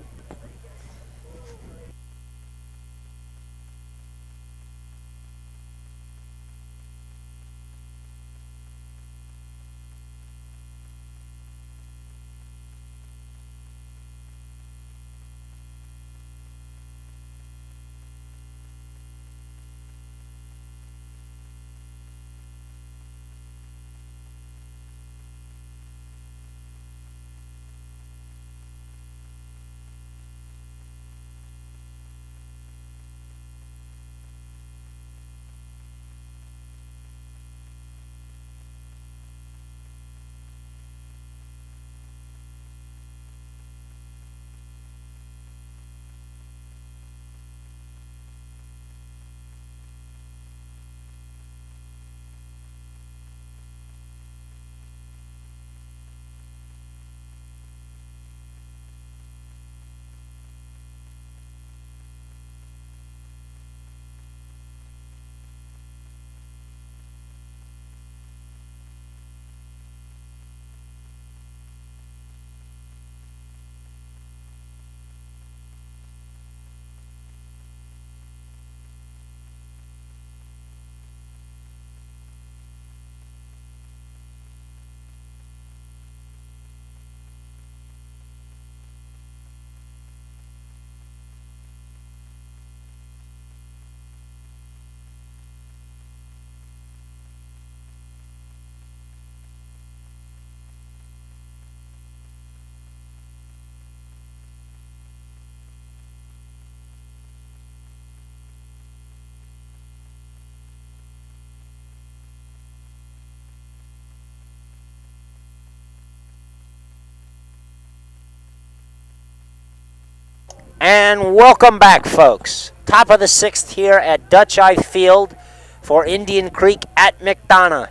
And welcome back, folks. Top of the sixth here at Dutch Eye Field for Indian Creek at McDonogh.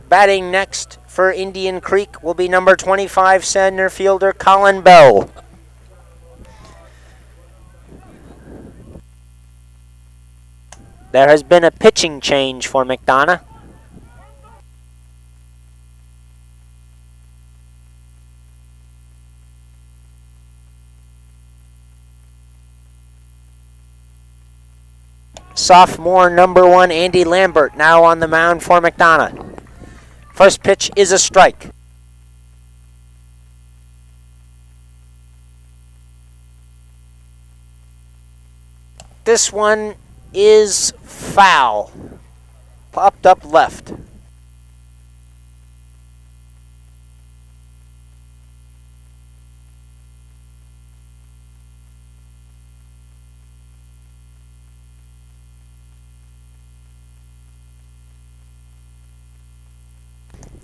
Batting next for Indian Creek will be number 25 center fielder Colin Bell. There has been a pitching change for McDonogh. Sophomore number 1 Andy Lambert now on the mound for McDonogh. First pitch is a strike. This one is foul. Popped up left.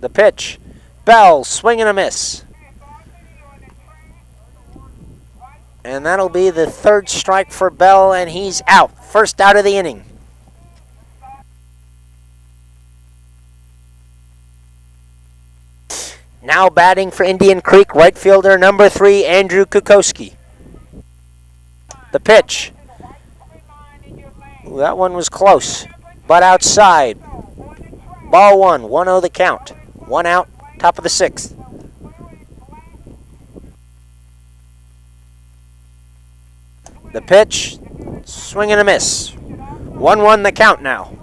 The pitch. Bell, swing and a miss. And that'll be the third strike for Bell, and he's out. First out of the inning. Now batting for Indian Creek, right fielder number 3, Andrew Kukoski. The pitch. Ooh, that one was close, but outside. Ball 1, 1-0 the count. One out, top of the sixth. The pitch, swing and a miss. 1-1 the count now.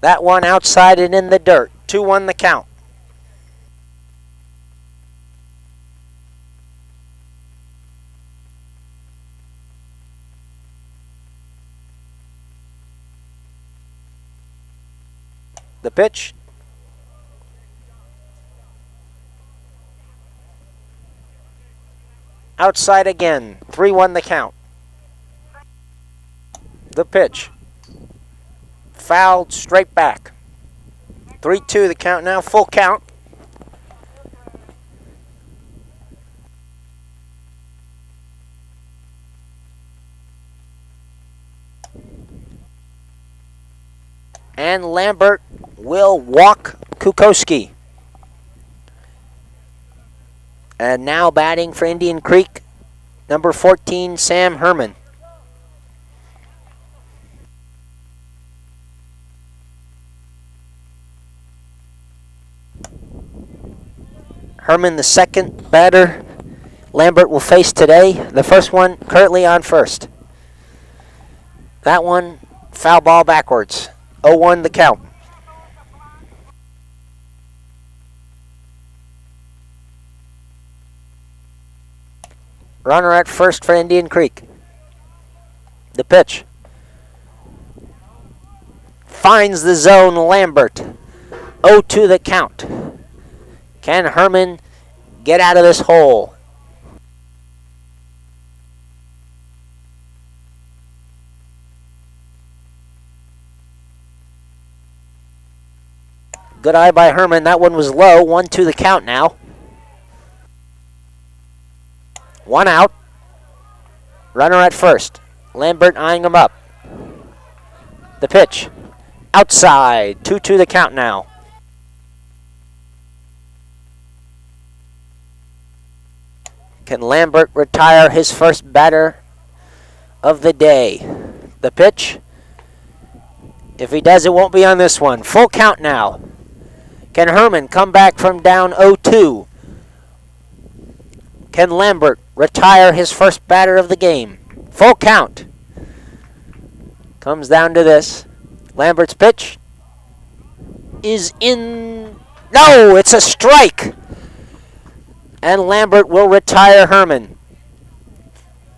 That one outside and in the dirt. 2-1 the count. The pitch. Outside again. 3-1 the count. The pitch. Fouled straight back. 3-2 the count now. Full count. And Lambert will walk Kukoski. And now batting for Indian Creek, number 14, Sam Herman. Herman, the second batter Lambert will face today. The first one currently on first. That one, foul ball backwards. 0-1 the count. Runner at first for Indian Creek. The pitch. Finds the zone, Lambert. 0-2 the count. Can Herman get out of this hole? Good eye by Herman. That one was low. 1-2 the count now. One out. Runner at first. Lambert eyeing him up. The pitch. Outside. 2-2 the count now. Can Lambert retire his first batter of the day? The pitch. If he does, it won't be on this one. Full count now. Can Herman come back from down 0-2? Can Lambert retire his first batter of the game? Full count. Comes down to this. Lambert's pitch is in. No, it's a strike. And Lambert will retire Herman.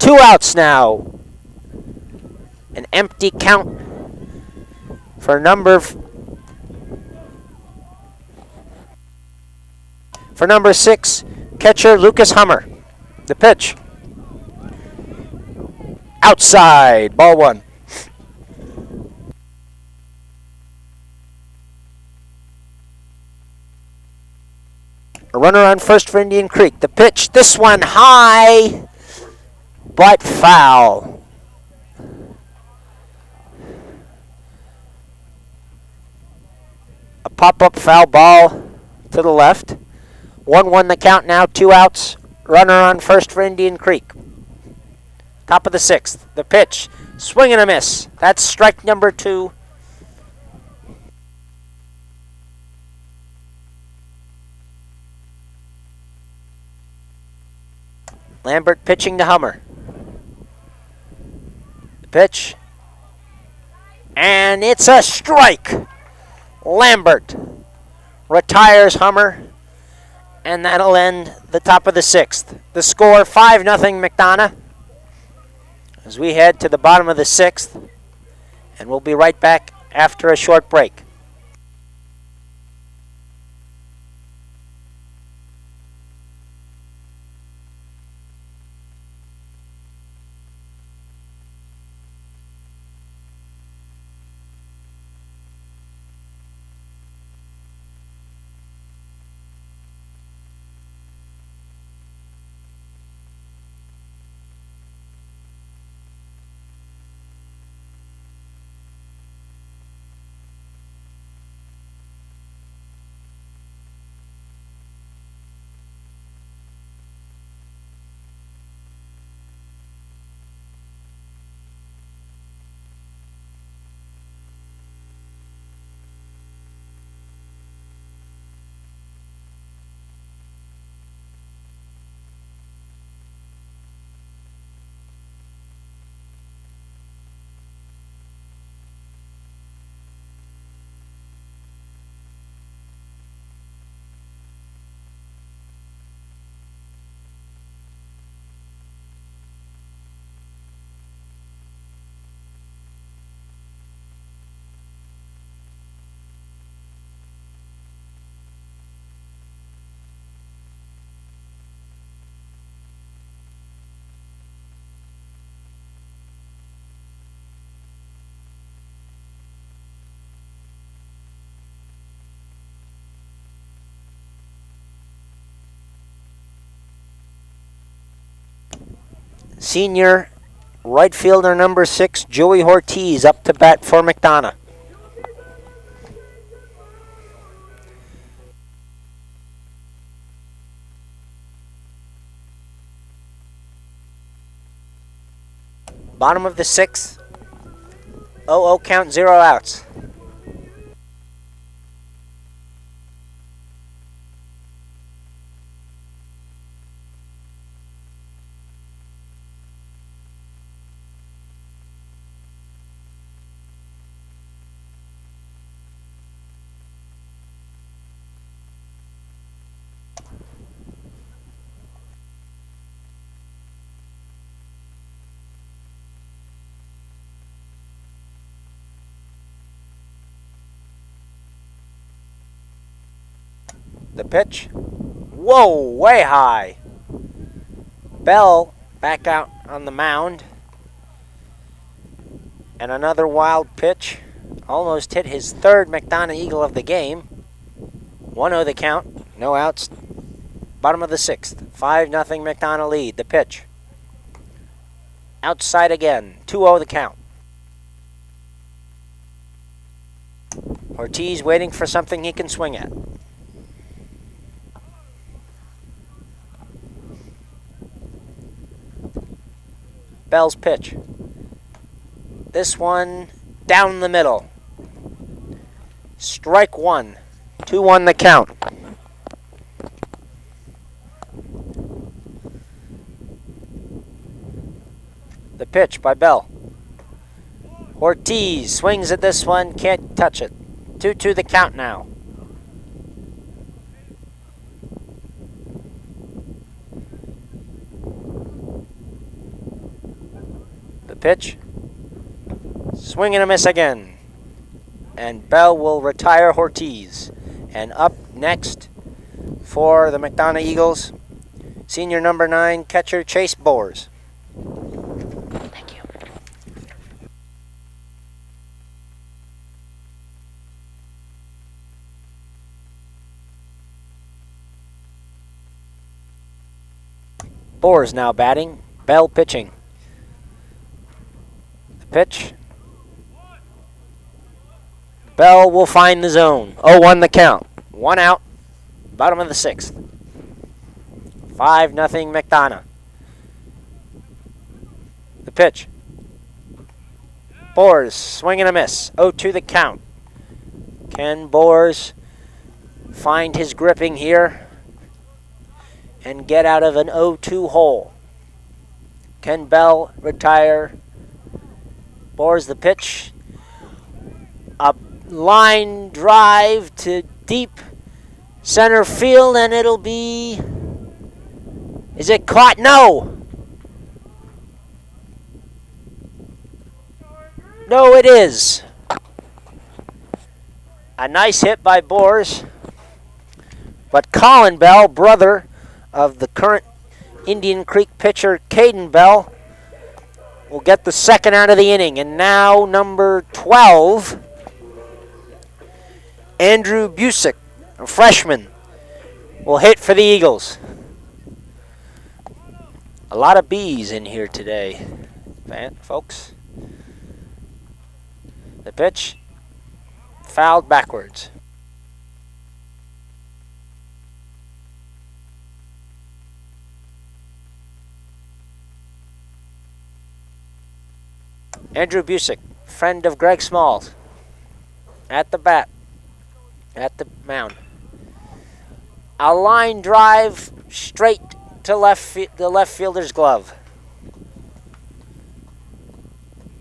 2 outs now. An empty count for number 6, catcher Lucas Hummer. The pitch. Outside, ball 1. A runner on first for Indian Creek. The pitch, this one high, but foul. A pop-up foul ball to the left. 1-1 the count now, 2 outs. Runner on first for Indian Creek. Top of the 6th. The pitch, swing and a miss. That's strike number 2. Lambert pitching to Hummer. The pitch. And it's a strike. Lambert retires Hummer. And that'll end the top of the 6th. The score 5-0 McDonogh. As we head to the bottom of the 6th. And we'll be right back after a short break. Senior right fielder number 6, Joey Ortiz, up to bat for McDonogh. Bottom of the sixth. 0-0 count, 0 outs. The pitch. Whoa, way high. Bell back out on the mound. And another wild pitch. Almost hit his third McDonogh Eagle of the game. 1-0 the count. No outs. Bottom of the sixth. 5-0 McDonogh lead. The pitch. Outside again. 2-0 the count. Ortiz waiting for something he can swing at. Bell's pitch. This one down the middle. Strike one. 2-1 the count. The pitch by Bell. Ortiz swings at this one, can't touch it. 2-2 the count now. The pitch. Swing and a miss again. And Bell will retire Ortiz. And up next for the McDonogh Eagles, senior number 9 catcher Chase Bores. Thank you. Bores now batting. Bell pitching. The pitch. Bell will find the zone. 0-1 the count. 1 out. Bottom of the sixth. 5-0 McDonogh. The pitch. Bores swing and a miss. 0-2 the count. Can Bores find his gripping here and get out of an 0-2 hole? Can Bell retire? Bores the pitch. A line drive to deep center field, and it'll be... Is it caught? No! No, it is. A nice hit by Bores. But Colin Bell, brother of the current Indian Creek pitcher Caden Bell, will get the second out of the inning. And now number 12, Andrew Busick, a freshman, will hit for the Eagles. A lot of B's in here today, folks. The pitch, fouled backwards. Andrew Busick, friend of Greg Smalls, at the bat, at the mound. A line drive straight to the left fielder's glove.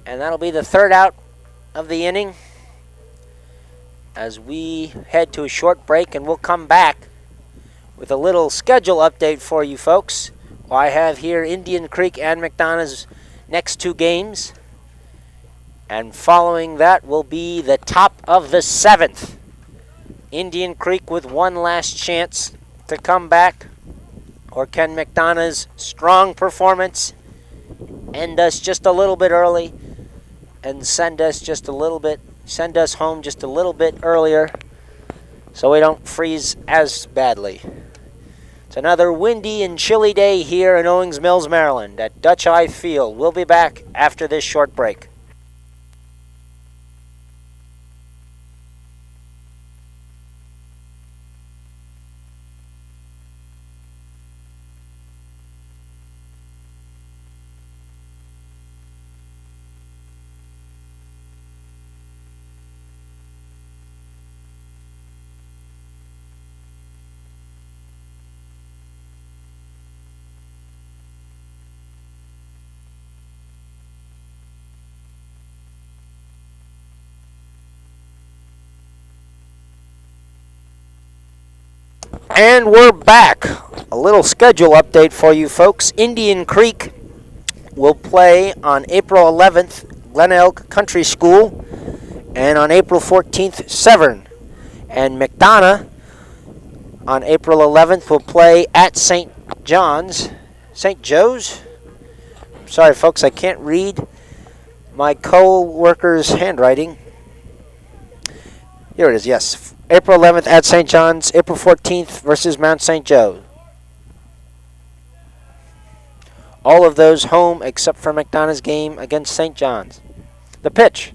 And that'll be the third out of the inning as we head to a short break, and we'll come back with a little schedule update for you folks. I have here Indian Creek and McDonogh's next two games. And following that will be the top of the seventh. Indian Creek with one last chance to come back. Or can McDonogh's strong performance end us just a little bit early and send us home just a little bit earlier so we don't freeze as badly. It's another windy and chilly day here in Owings Mills, Maryland at Dutch Eye Field. We'll be back after this short break. And we're back. A little schedule update for you folks. Indian Creek will play on April 11th, Glen Elk Country School, and on April 14th, Severn. And McDonogh on April 11th will play at St. Joe's. Sorry folks, I can't read my co-worker's handwriting. Here it is, yes. April 11th at St. John's, April 14th versus Mount St. Joe. All of those home except for McDonogh's game against St. John's. The pitch.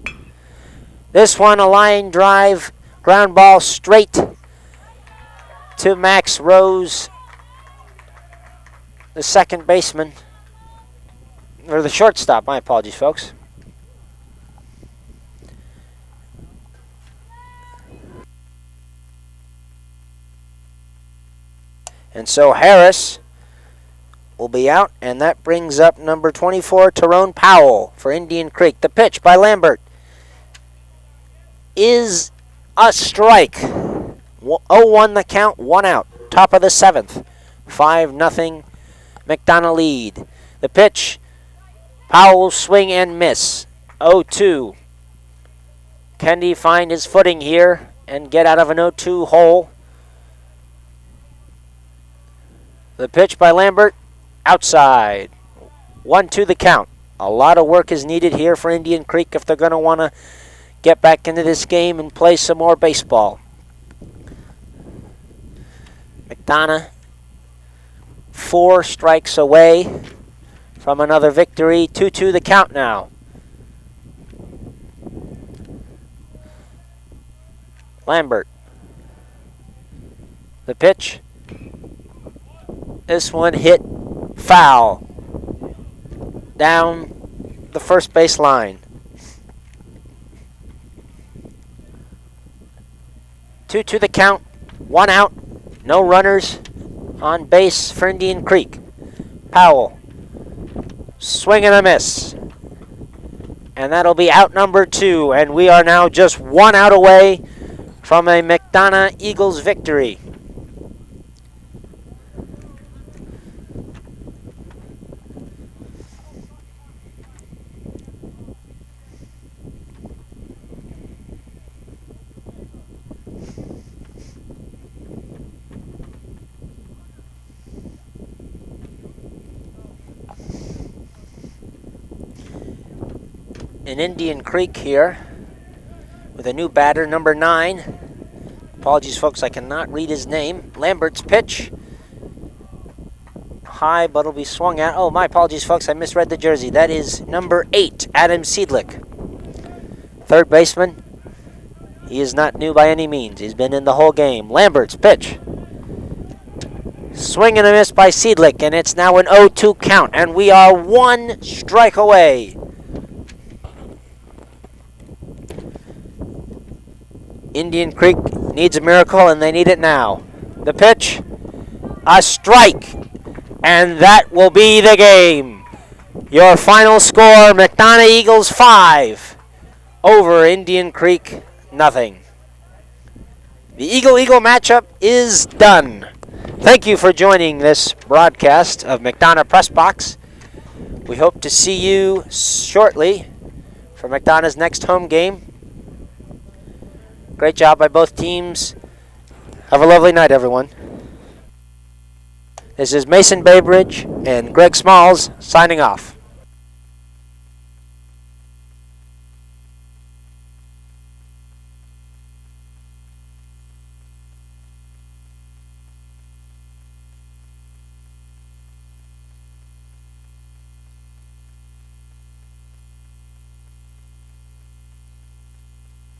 This one, a line drive, ground ball straight to Max Rose, the second baseman, or the shortstop. My apologies, folks. And so Harris will be out, and that brings up number 24, Tyrone Powell for Indian Creek. The pitch by Lambert is a strike. 0-1 the count, 1 out. Top of the 7th. 5-0 McDonogh lead. The pitch, Powell will swing and miss. 0-2. Can he find his footing here and get out of an 0-2 hole? The pitch by Lambert, outside. 1-2 the count. A lot of work is needed here for Indian Creek if they're going to want to get back into this game and play some more baseball. McDonogh, 4 strikes away from another victory. 2-2 the count now. Lambert. The pitch. This one hit foul down the first base line. 2-2 the count, 1 out, no runners on base for Indian Creek. Powell, swing and a miss. And that'll be out number 2, and we are now just 1 out away from a McDonogh Eagles victory. In Indian Creek here with a new batter, number 9. Apologies, folks, I cannot read his name. Lambert's pitch. High, but it'll be swung at. Oh, my apologies, folks, I misread the jersey. That is number 8, Adam Seidlick. Third baseman. He is not new by any means. He's been in the whole game. Lambert's pitch. Swing and a miss by Seidlick, and it's now an 0-2 count, and we are 1 strike away. Indian Creek needs a miracle, and they need it now. The pitch, a strike, and that will be the game. Your final score, McDonogh Eagles 5 over Indian Creek 0. The Eagle-Eagle matchup is done. Thank you for joining this broadcast of McDonogh Press Box. We hope to see you shortly for McDonogh's next home game. Great job by both teams. Have a lovely night, everyone. This is Mason Baybridge and Greg Smalls signing off.